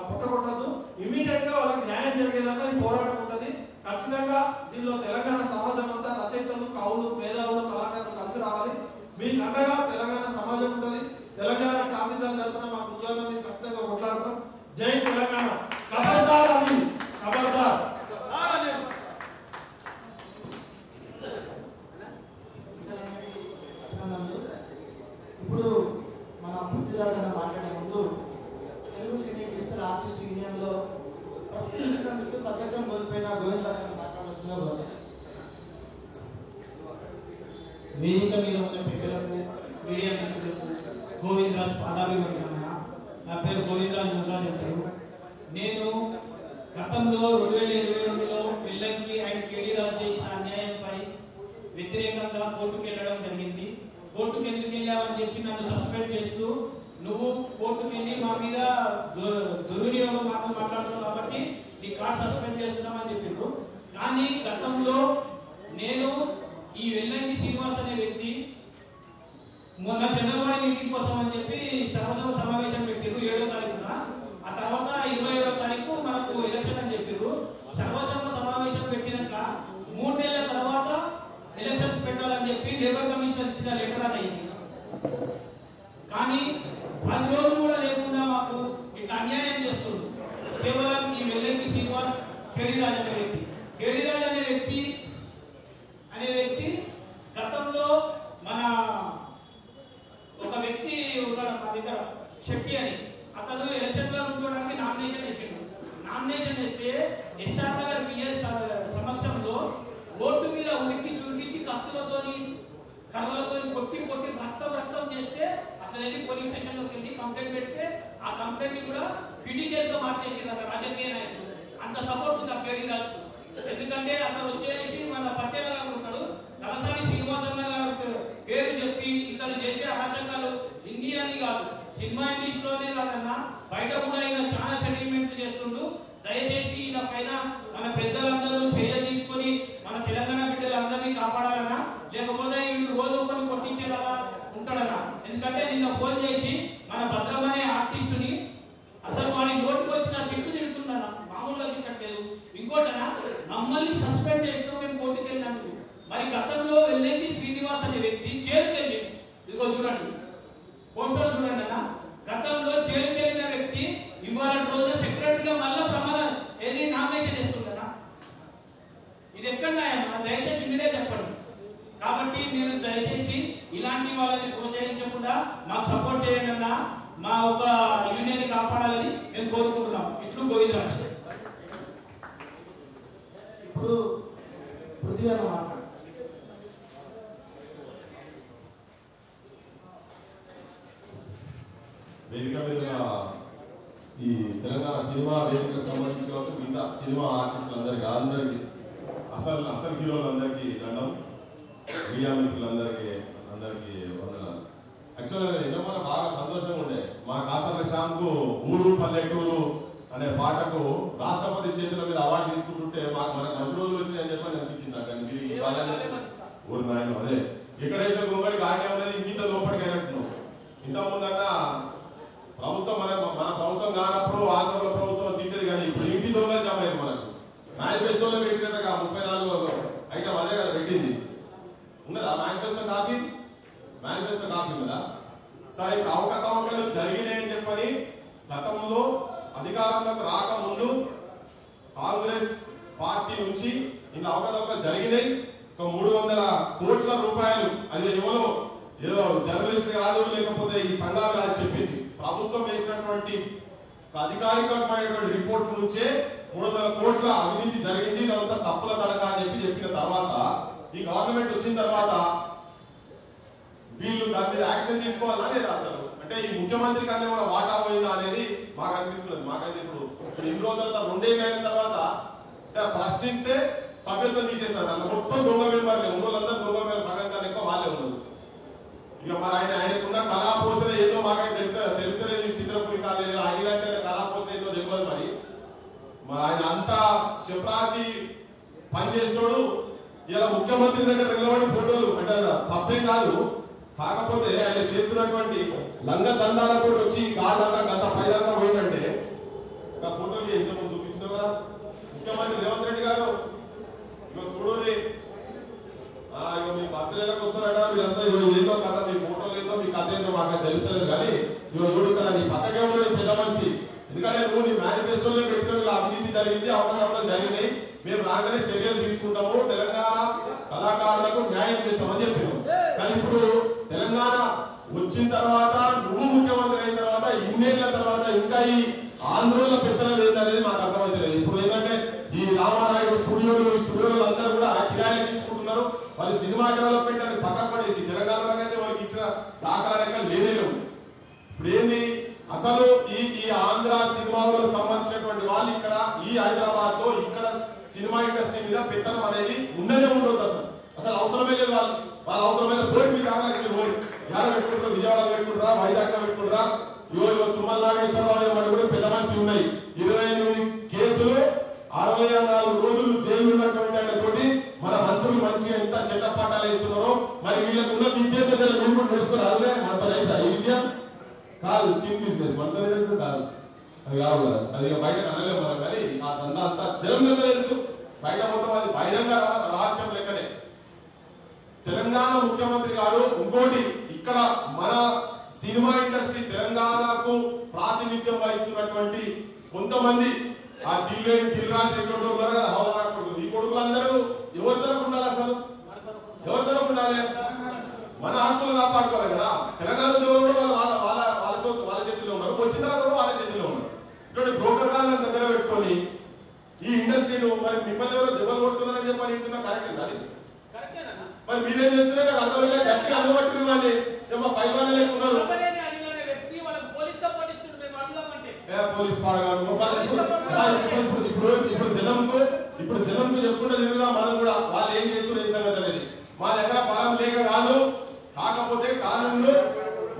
పుట్టగొట్టద్దు. ఇమీడియట్ గా వాళ్ళకి న్యాయం జరిగేదాకా ఈ పోరాటం ఉంటుంది. ఖచ్చితంగా దీనిలో తెలంగాణ సమాజం అంతా, రచయితలు, కవులు, మేధావులు, కళాకారులు కలిసి రావాలి. మీకు అండగా తెలంగాణ సమాజం ఉంటుంది. తెలంగాణ క్రాంతిదారుల తరపున మా ఉద్యోగం మేము ఖచ్చితంగా కొట్లాడతాం. జై తెలంగాణ. ఖబర్దార్ అని, ఖబర్దార్. ఇప్పుడు మన పృథ్వీరాజ్ అన్న మాట్లాడే ముందు తెలుగు సినీ డిజిటల్ ఆర్టిస్ట్ యూనియన్లో ప్రశ్నించినందుకు సభ్యత్వం కోల్పోయిన గోవిందరాజ్ మాట్లాడుతున్నారు. వేదిక మీద ఉన్న పెద్దలకు, మీడియా మిత్రులకు గోవిందరాజ్ పాదాభివందన. నా పేరు గోవిందరాజ్ ముద్రాజ్ అంటారు. నేను గతంలో 2022లో వెల్లంకి అండ్ కేడీ రాజు చేసిన అన్యాయంపై వ్యతిరేకంగా కోర్టుకు వెళ్ళడం జరిగింది. కోర్టుకు ఎందుకు వెళ్ళావని చెప్పి నన్ను సస్పెండ్ చేస్తూ, నువ్వు కోర్టుకు వెళ్ళి మా మీద దుర్వినియోగం మాట్లాడుతున్నావు కాబట్టి నీ కార్డు సస్పెండ్ చేస్తున్నామని చెప్పారు. కానీ గతంలో నేను ఈ వెల్లంకి శ్రీనివాస్ అనే వ్యక్తి మొన్న జనవరి మీటింగ్ కోసం అని చెప్పి సర్వసభ సమావేశం పెట్టారు 7వ తారీఖున. ఆ తర్వాత 27వ తారీఖు మనకు ఎలక్షన్ అని చెప్పారు. సర్వసభ సమావేశం పెట్టినాక 3 నెలల తర్వాత ఎలక్షన్స్ పెట్టాలని చెప్పి లేబర్ కమిషనర్ ఇచ్చిన లెటర్ అని అయింది. కానీ 10 రోజులు కూడా లేకుండా మాకు ఇట్లా అన్యాయం చేస్తుంది. కేవలం ఈ వెల్లంకి శ్రీనివాస్, కేడీ రాజ్ అనే వ్యక్తి. కేడీ రాజ్ అనే వ్యక్తి గతంలో మన ఒక వ్యక్తి ఉన్నాడు మా దగ్గర, శెట్టి అని, అతను ఎలక్షన్ లో నుంచోడానికి నామినేషన్ వేసాడు. నామినేషన్ వేస్తే ఎస్ఆర్ నగర్ పిఎస్ సమక్షంలో ఓటు మీద ఉరికి చురికించి కత్తులతోని, కర్రలతో కొట్టి రక్తం చేస్తే అతని అసలు వెళ్ళి పోలీస్ స్టేషన్లోకి వెళ్ళి కంప్లైంట్ పెడితే ఆ కంప్లైంట్ ని కూడా పిడి కేసులో మార్చేసింది రాజకీయ నాయకులు. అంత సపోర్ట్ ఉంది ఆ కేడీ రాజు. ఎందుకంటే అతను వచ్చేసి మన పట్టేల గారు ఉంటాడు, తలసాని శ్రీనివాసన్న గారు పేరు చెప్పి ఇతను చేసే అరాచకాలు ఇండియాని కాదు సినిమా ఇండస్ట్రీలోనే కాదన్నా బయట కూడా ఈయన చాలా సెటిల్మెంట్లు చేస్తుండు. దయచేసి ఈయన పైన మన పెద్దలందరూ చర్య తీసుకొని మన తెలంగాణ బిడ్డలందరినీ కాపాడాలన్నా, లేకపోతే వీళ్ళు రోజు కొన్ని కొట్టించేలాగా ఉంటాడన్నా. ఎందుకంటే నిన్న ఫోన్ చేసి మన భద్రం అనే ఆర్టిస్టుని అసలు వాడి నోటికి వచ్చిన తిట్టు తిడుతున్నాను, మామూలుగా తిట్టట్లేదు. ఇంకోటనా మమ్మల్ని సస్పెండ్ చేసినాం మేము కోర్టుకు వెళ్ళినందుకు. మరి గతంలో వెళ్ళేది శ్రీనివాస్ అనే వ్యక్తి జైలుకి వెళ్ళి, ఇదిగో చూడండి పోస్టర్ చూడండి అన్న, గతంలో జైలుకి వెళ్ళిన వ్యక్తి ఇవాళ రోజున సెక్రటరీగా మళ్ళా ప్రమాదం ఏది నామినేషన్ చేస్తుందన్నా. ఇది ఎక్కడ న్యాయమా? దయచేసి మీరే చెప్పండి. కాబట్టి నేను దయచేసి ఇలాంటి వాళ్ళని ప్రోత్సహించకుండా మాకు సపోర్ట్ చేయండి అన్న, మా ఒక యూనియన్ కాపాడాలని మేము కోరుకుంటున్నాం. ఇట్లు గోవిందరాజ్. ఇప్పుడు పృథ్వీ అన్న మాట్లాడు. వేదిక మీద ఈ తెలంగాణ సినిమా వేదికకు సంబంధించి కావచ్చు, మిగతా సినిమా ఆర్టిస్టులందరికీ అందరికీ అసలు హీరోలందరికీ దండం, మీడియా మిత్రులందరికీ వందనాలు. యాక్చువల్గా నిన్న బాగా సంతోషంగా ఉండే. మా కాసర్ల శ్యామ్కు ఊరు పల్లెటూరు అనే పాటకు రాష్ట్రపతి చేతుల మీద అవార్డు తీసుకుంటుంటే మనకు మంచి రోజులు వచ్చినాయని చెప్పని అనిపించింది నాకు. ఊరు నాయన అదే ఎక్కడేసిన గుమ్మడికి ఆడే ఉన్నది ఇంత లోపలికి అయినట్టున్నాం. ఇంతకుముందన్నా ప్రభుత్వం మన ప్రభుత్వం కానప్పుడు ఆంధ్రలో ప్రభుత్వం తింటది, కానీ ఇప్పుడు ఇంటి దొంగలు జమ అయ్యారు. మనకు మేనిఫెస్టోలో పెట్టినట్టుగా 34 ఐటమ్ అదే కదా పెట్టింది. ఉన్నదా మేనిఫెస్టో కాపీ ఉన్నదా? సరే, ఇప్పుడు అవకతవకలు జరిగినాయని చెప్పని గతంలో అధికారంలోకి రాకముందు కాంగ్రెస్ పార్టీ నుంచి ఇంకా అవకతవకలు జరిగినాయి. ఒక 300 కోట్ల రూపాయలు, అది ఎవరో ఏదో జర్నలిస్ట్ కాదు లేకపోతే ఈ సంఘాలు కాదు చెప్పింది, ప్రభుత్వం వేసినటువంటి అధికారికమైనటువంటి రిపోర్ట్ నుంచే 300 కోట్ల అవినీతి జరిగింది, ఇదంతా తప్పుల తడక అని చెప్పిన తర్వాత ఈ గవర్నమెంట్ వచ్చిన తర్వాత వీళ్ళు దాని మీద యాక్షన్ తీసుకోవాలా లేదా? అసలు అంటే ఈ ముఖ్యమంత్రి కన్నా కూడా వాటా పోయిందా అనేది మాకు అనిపిస్తున్నది. మాకైతే ఇప్పుడు ఇన్ని రోజుల తర్వాత 2 ఏళ్ళు అయిన తర్వాత ప్రశ్నిస్తే సభ్యత్వం తీసేస్తారు. అట్లా మొత్తం దొంగ మెంబర్లే, ఉన్నోళ్ళందరూ దొంగ మెంబర్, సగం కన్నా ఎక్కువ వాళ్ళే ఉన్నారు. ఇక మరి ఆయనకున్న కళాపోషణ ఏదో మాకైతే తెలుస్తలేదు. చిత్రపురి కాలేజీ ఆయన అంటే కళాపోషణ ఏదో తెలియదు. మరి ఆయన అంతా చెప్పరాసి పనిచేసినోడు ఇలా ముఖ్యమంత్రి దగ్గర నిలబడి ఫోటోలు అంటే తప్పేం కాదు. కాకపోతే ఆయన చేస్తున్నటువంటి లంగ దండాలతో వచ్చి గాఢంగా గత పైదాకా పోయిందంటే ఇంకా ఫోటోలు ఇంతకుముందు చూపించినావు కదా ముఖ్యమంత్రి రేవంత్ రెడ్డి గారు. ఇక చూడండి, ఇక మీ బర్త్డేలకు వస్తారట మీరంతా ఏదో కథ, మీ ఫోటోలు ఏదో మీ కథ ఏదో మాకు తెలుస్తలేదు. కానీ ఇక చూడు ఇక్కడ నీ పక్కకే ఉన్నాడు పెద్ద మనిషి. ఎందుకంటే నువ్వు నీ మేనిఫెస్టోలో పెట్టిన అవినీతి జరిగింది, అవకతవకలు జరిగినాయి, మేము రాగానే చర్యలు తీసుకుంటాము, తెలంగాణ కళాకారులకు న్యాయం చేస్తామని చెప్పినాం. కానీ ఇప్పుడు తెలంగాణ వచ్చిన తర్వాత నువ్వు ముఖ్యమంత్రి అయిన తర్వాత ఇన్నేళ్ల తర్వాత ఇంకా ఈ ఆంధ్రోళన పెత్తనం ఏందనేది మాకు అర్థమవుతలేదు. ఇప్పుడు ఏంటంటే ఈ రామానాయుడు స్టూడియోలు అందరూ కూడా కిరాయిలు ఇచ్చుకుంటున్నారు. వాళ్ళు సినిమా డెవలప్మెంట్ అని పక్కన పడేసి తెలంగాణలో అయితే వాళ్ళకి ఇచ్చిన దాఖలా లేవు. ఇప్పుడు ఏంది అసలు ఈ ఆంధ్ర సినిమాలకు సంబంధించినటువంటి వాళ్ళు ఇక్కడ ఈ హైదరాబాద్ లో ఇక్కడ సినిమా ఇండస్ట్రీ మీద పెత్తనం అనేది ఉండనే ఉండదు. అసలు అవసరమే లేదు. వాళ్ళ అవసరమైన బోర్డు మీద ఎక్కడ పెట్టుకుంటారా, విజయవాడ పెట్టుకుంటారా, వైజాగ్ లో పెట్టుకుంటారా. ఇవో తుమ్మల నాగేశ్వరరావు అని కూడా పెద్ద మనిషి ఉన్నాయి. 28 కేసులు 64 రోజులు జైలు ఉన్నటువంటి ఆయన తోటి మన మంత్రులు మంచిగా ఎంత చెడ్డ పాఠాలు వేస్తున్నారో మరి వీళ్ళకు ఉన్న విద్య మీరు కూడా నేర్చుకుని అదే మనతో అయితే ఈ విద్య కాదు, స్కీమ్ బిజినెస్ మనతో కాదు, అది కాదు కదా, అది బయట అనలేము మనం. కానీ ఆ దందా అంతా జనంగా తెలుసు, బయట మొత్తం అది బహిరంగ రహస్యం లెక్కనే. తెలంగాణ ముఖ్యమంత్రి గారు ఇంకోటి ఇక్కడ మన సినిమా ఇండస్ట్రీ తెలంగాణకు ప్రాతినిధ్యం వహిస్తున్నటువంటి కొంతమంది ఆ దిల్రాజ్ రెడ్డి ఉన్నారు కదా, హౌలరా కొడుకు, ఈ కొడుకులందరూ ఎవరి తరపు ఉండాలి? అసలు ఎవరి తరపు ఉండాలి? మన హక్కులు కాపాడుకోవాలి కదా. తెలంగాణ వాళ్ళ చేతిలో ఉన్నారు, వచ్చిన తర్వాత వాళ్ళ చేతిలో ఉన్నారు. ఇటువంటి బ్రోకర్ గాళ్ళ దగ్గర పెట్టుకొని ఈ ఇండస్ట్రీను మరి మిమ్మల్ని ఎవరో దెబ్బలు కొడుతున్నారని చెప్పని వింటున్నా కరెక్ట్ కాదు. మరి మీరేం చేస్తున్నారు? అర్థమైనా గట్టిగా అందుబట్టి పైవాళ్ళు లేకున్నారు. పోలీస్ పాడగాను ఇప్పుడు జనంకు చెప్పుకుంటే తిరుగుదా మనం కూడా వాళ్ళు ఏం చేస్తున్నారు ఈ సంగతి అనేది మా దగ్గర బలం లేక కాదు కాకపోతే కానూన్లు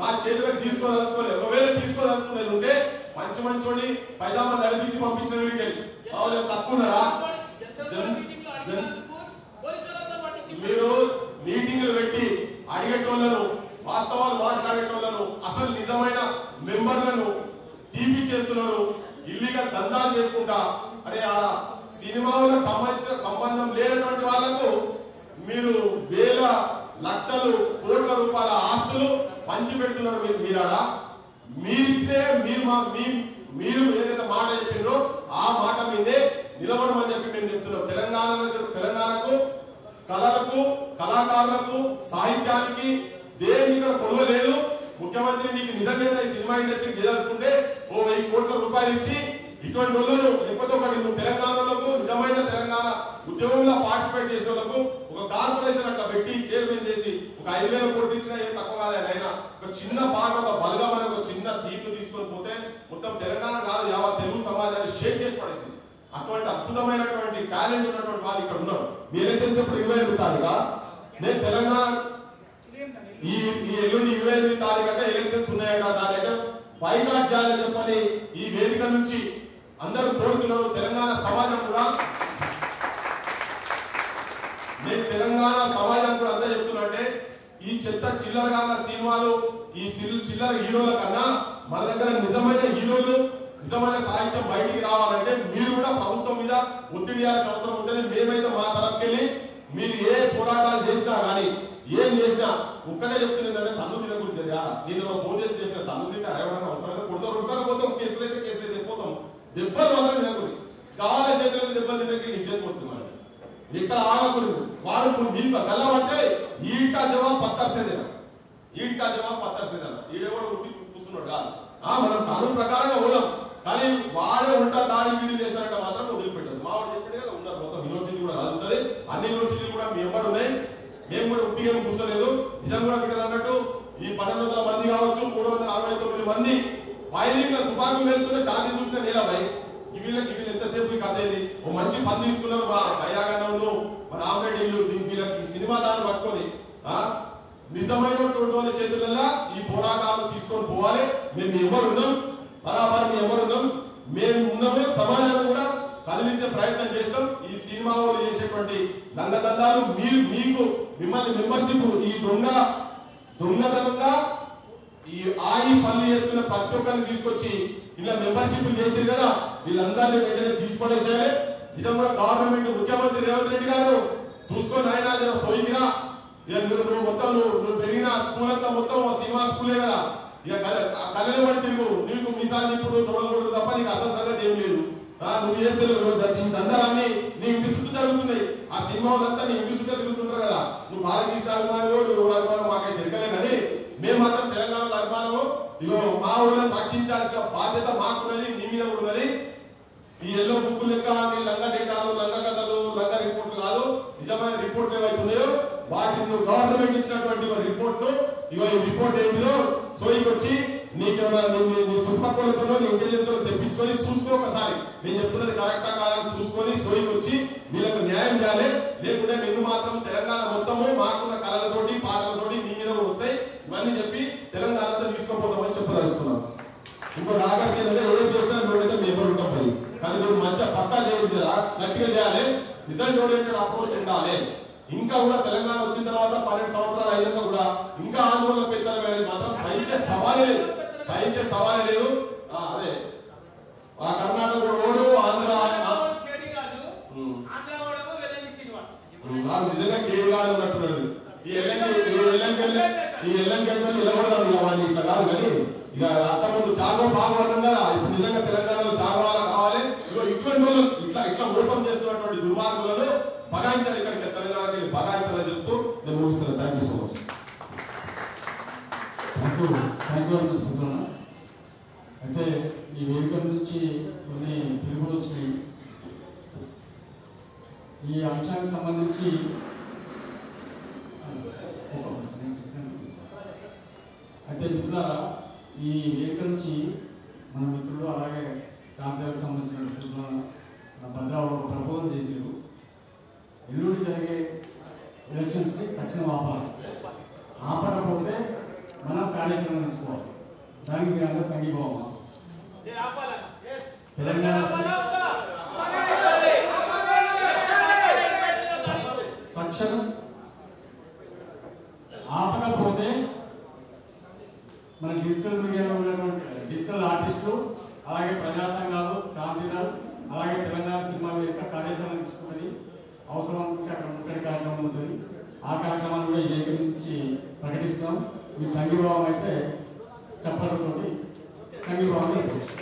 మా చేతులకు తీసుకోదలుచుకోలేదు ఒకవేళ తీసుకోదలుచుకునేది ఉంటే మంచోడి పైజామా నడిపించి పంపించిన వీడికి వాళ్ళు తక్కువన్నారా మీరు మీటింగ్లు పెట్టి అడిగేటోళ్లను వాస్తవాలు మాట్లాడేటోళ్లను అసలు నిజమైన మెంబర్లను తీపిచ్చేస్తున్నారు ఇల్లీగల్ దందాలు చేసుకుంటా అరే ఆడ సినిమాలకు సంబంధించిన సంబంధం లేనటువంటి వాళ్లకు మీరు వేల లక్షలు కోట్ల రూపాయల ఆస్తులు పంచి పెడుతున్నారు మీరాడ మీరిచ్చే మీరు ఏదైతే మాట చెప్పిండ్రో ఆ మాట మీదే నిలబడమని చెప్పి మేము చెప్తున్నాం తెలంగాణకు కళలకు కళాకారులకు సాహిత్యానికి దేని ఇక్కడ కొలువ లేదు ముఖ్యమంత్రి నీకు నిజంగా సినిమా ఇండస్ట్రీకి చేయాల్సుకుంటే ఓ 1000 కోట్ల రూపాయలు ఇచ్చి ఇటువంటి వాళ్ళను లేకపోతే ఒకటి నువ్వు తెలంగాణలకు నిజమైన తెలంగాణ ఉద్యోగంలో పార్టిసిపేట్ చేసిన వాళ్ళకు ఒక కార్పొరేషన్ అట్లా పెట్టి చైర్మన్ చేసి ఒక 5000 కోట్లు ఇచ్చినా ఏం తక్కువ కాదు ఆయన ఒక చిన్న పాట ఒక బలగమైన ఒక చిన్న తీర్పు తీసుకొని పోతే మొత్తం తెలంగాణ కాదు యావత్ తెలుగు సమాజాన్ని షేక్ చేసి పడేసింది అటువంటి అద్భుతమైనటువంటి టాలెంట్ ఉన్నటువంటి వాళ్ళు ఇక్కడ ఉన్నారు మీ ఎలక్షన్స్ ఎప్పుడు 25 తారీఖుగా నేను తెలంగాణ ఈ ఎల్లుండి 25 తారీఖు అంటే ఎలక్షన్స్ ఉన్నాయట దాని బైకాట్ చేయాలని చెప్పని ఈ వేదిక నుంచి అందరూ కోరుతున్నారు తెలంగాణ సమాజం కూడా నేను తెలంగాణ సమాజం కూడా అంతా చెప్తున్నా అంటే ఈ చెత్త చిల్లరగా సినిమాలు ఈ చిల్లర హీరోల కన్నా మన దగ్గర నిజమైన హీరోలు నిజమైన సాహిత్యం బయటికి రావాలంటే మీరు కూడా ప్రభుత్వం మీద ఒత్తిడి చేయాల్సిన అవసరం ఉంటుంది మేమైతే మా తరఫుకెళ్ళి మీరు ఏ పోరాటాలు చేసినా కానీ ఏం చేసినా ఒక్కటే చెప్తున్నదంటే తన్ను తిన గురించి నేను ఫోన్ చేసి చెప్పిన తన్ను తింటే అరవడానికి అవసరం కొడతాం 2 సార్లు పోతాం కేసులు అయితే పోతాం దెబ్బలు మాత్రం తినకూడదు కావాలి చేతులకు దెబ్బలు తినకి ఇచ్చేపోతుంది మనం ఇక్కడ ఆగకూడదు వారు మీకు గల్లవంటే ఈట జవాబు పత్తర్సేదేనా ఈడెవడు ఉట్టి కూర్చున్నాడు కాదు మనం కానూన్ ప్రకారంగా పోదాం కానీ వాడే ఉంటా దాడి వీడి చేశారంటే మాత్రం వదిలిపెట్టారు మా వాడు చెప్పిన కదా ఉన్నారు మొత్తం యూనివర్సిటీ కూడా కలుగుతుంది అన్ని యూనివర్సిటీలు కూడా మెంబర్ ఉన్నాయి మేము కూడా ఉట్టిగా కూర్చోలేదు నిజం కూడా ఇక్కడ అన్నట్టు ఈ 1200 మంది కావచ్చు 369 మంది ఫైలింగ్ తుపాకులు వేస్తుంటే ఛార్జీ చూపిన నీలపై వీళ్ళకి ఎంతసేపు కథ ఇది ఓ మంచి పని తీసుకున్నారు మా బైరాగంలో మా రామరెడ్డి ఇల్లు వీళ్ళకి సినిమా దాన్ని పట్టుకొని నిజమైనటువంటి వాళ్ళ చేతులలో ఈ పోరాటాలు తీసుకొని పోవాలి మేము ఎవరున్నాం బరాబర్ ఎవరున్నాం మేము ఉన్నాము సమాజాన్ని కూడా కదిలించే ప్రయత్నం చేస్తాం ఈ సినిమా వాళ్ళు చేసేటువంటి దండదండాలు మీకు మిమ్మల్ని మెంబర్షిప్ ఈ దొంగతనంగా ఈ పనులు చేసుకున్న ప్రతి ఒక్కరిని తీసుకొచ్చి ఇలా మెంబర్షిప్ చేసారు కదా వీళ్ళందరినీ వెంటనే తీసుకోలేసేయాలి నిజం కూడా గవర్నమెంట్ ముఖ్యమంత్రి రేవంత్ రెడ్డి గారు చూసుకొని ఆయన సోయిరా నువ్వు మొత్తం నువ్వు పెరిగిన స్కూల్ అంతా మొత్తం సినిమా స్కూలే కదా ఇక కళ్ళని పడి తిరుగు నీకు మీసాన్ని ఇప్పుడు తొడలు తప్ప నీకు అసలు సంగతి ఏం లేదు నువ్వు చేస్తే ఈ దండాలన్నీ నీ ఇంటి చుట్టూ జరుగుతున్నాయి ఆ సినిమా వాళ్ళంతా నీ ఇంటి చుట్టూ తిరుగుతుంటారు కదా నువ్వు బాలకృష్ణ అభిమానులు నువ్వు అభిమానం మాకైతే తిరగలే కానీ మేము మాత్రం తెలంగాణలో అభిమానము ఇగో మా ఊళ్ళని రక్షించాల్సిన బాధ్యత మాకున్నది నీ మీద కూడా ఉన్నది ఈ ఎల్లో బుక్కులు లెక్క నీ లంగ డేటాలు లంగ కథలు లంగ రిపోర్ట్లు కాదు నిజమైన రిపోర్ట్లు ఏవైతున్నాయో వాటిని నువ్వు గవర్నమెంట్ ఇచ్చినటువంటి రిపోర్ట్ ఇగో ఈ రిపోర్ట్ ఏంటిదో సోయికి వచ్చి నీకేమైనా నీ సుపక్కులతో నీ ఇంటెలిజెన్స్ తెప్పించుకొని చూసుకో ఒకసారి నేను చెప్తున్నది కరెక్టా కాదని చూసుకొని సోయికి వచ్చి వీళ్ళకు న్యాయం చేయాలి లేకుంటే నిన్ను మాత్రం తెలంగాణ మొత్తము మాకున్న కళలతోటి పాటలతోటి నీ మీద వస్తాయి ఇవన్నీ చెప్పి తెలంగాణతో తీసుకోపోతామని చెప్పదలుచుకున్నాను ఇంకో ఆఖరికి ఏంటంటే ఏం చేసినా నువ్వైతే మీ ఎవరు ఉంటాం పోయి కానీ నువ్వు మంచిగా పక్కా చేయాలి కదా గట్టిగా చేయాలి రిజల్ట్ ఓరియంటెడ్ అప్రోచ్ ఉండాలి ఇంకా కూడా తెలంగాణ వచ్చిన తర్వాత 12 సంవత్సరాలు అయినాక కూడా ఇంకా ఆందోళన పెద్దలు మాత్రం సహించే సవాలే లేదు అదే ఆ కర్ణాటక ఓడు ఆంధ్ర నిజంగా కేడిగాడు ఉన్నట్టున్నాడు ఈ ఎల్లంకెళ్ళి నిలబడదాం వాడిని ఇట్లా కాదు కానీ ఇక అంతకుముందు చాగో బాగుపడడం కదా ఇప్పుడు నిజంగా తెలంగాణలో చాగోవాల కావాలి ఇటువంటి వాళ్ళు ఇట్లా మోసం చేస్తున్నటువంటి దుర్మార్గులను బగాయించాలి ఇక్కడికి తెలంగాణకి బగాయించాలని చెప్తూ నేను ముగిస్తున్నాను థ్యాంక్ యూ సో మచ్ అయితే ఈ వేదిక నుంచి కొన్ని పిలుపులు వచ్చినాయి ఈ అంశానికి సంబంధించి అయితే మిత్రులారా ఈ వేదిక నుంచి మన మిత్రులు అలాగే కాంగ్రెస్కి సంబంధించిన భద్రావతి ఒక ప్రపోజల్ చేశారు. ఎల్లుండి జరిగే ఎలక్షన్స్కి తక్షణం ఆపాలి. ఆపకపోతే మనం కార్యాచరణ తీసుకోవాలి. దానికి మీరు అందరూ సంఘీభావం. తెలంగాణ తక్షణం ఆపకపోతే మన డిజిటల్ మీడియాలో ఉన్నటువంటి డిజిటల్ ఆర్టిస్టులు, అలాగే ప్రజా సంఘాలు, క్రాంతిదళ్, అలాగే తెలంగాణ సినిమా వేదిక కార్యాచరణ తీసుకుంటుంది. అవసరం అనుకుంటే అక్కడ ముట్టడి కార్యక్రమం ఉంటుంది. ఆ కార్యక్రమాన్ని కూడా ఈ దగ్గర నుంచి ప్రకటిస్తున్నాం. మీకు సంఘీభావం అయితే చప్పట్లతోటి సంఘీభావం చెప్పవచ్చు.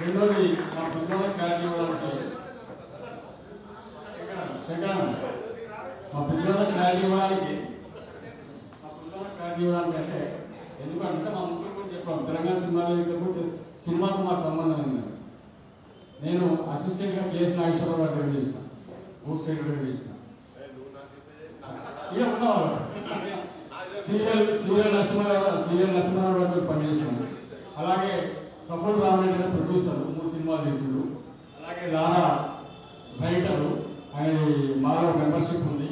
రెండోది మా పిల్లల క్లారిటీ ఇవ్వడానికి మా పిల్లల క్లారిటీ ఇవ్వడానికి అంటే ఎందుకంటే మా ముగ్గురు కూడా చెప్పాం తెలంగాణ సినిమా వేదికకు సినిమాకు మాకు సంబంధం ఉంది. నేను అసిస్టెంట్గా కేఎస్ నాగేశ్వరరావు గారి దగ్గర చేసిన, పోస్ట్ రైటర్ దగ్గర చేసిన, ఇక ఉన్నవాళ్ళు సీరియల్ నరసింహారావు గారితో పనిచేసాను. అలాగే ప్రఫుల్ రామరెడ్డి గారు ప్రొడ్యూసర్, 3 సినిమాలు చేసిండు. అలాగే లారా రైటరు, అనేది మాలో మెంబర్షిప్ ఉంది.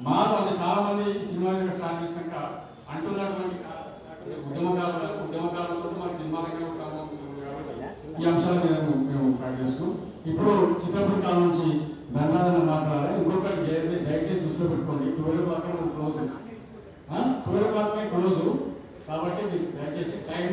మాలో అంటే చాలా మంది సినిమా స్టార్ట్ చేసినాక అంటున్నటువంటి ఉద్యమకారులతో మాకు సినిమా రంగం సంబంధం ఉంది కాబట్టి ఈ అంశాల మీద మేము ప్రకటిస్తున్నాం. ఇప్పుడు చిత్రపూర్ కాలం నుంచి ధర్నాదన్న మాట్లాడాలి. ఇంకొకటి దయచేసి దృష్టిలో పెట్టుకోండి. 12 o'clock క్లోజ్, 12 o'clock క్లోజ్ కాబట్టి మీరు దయచేసి టైం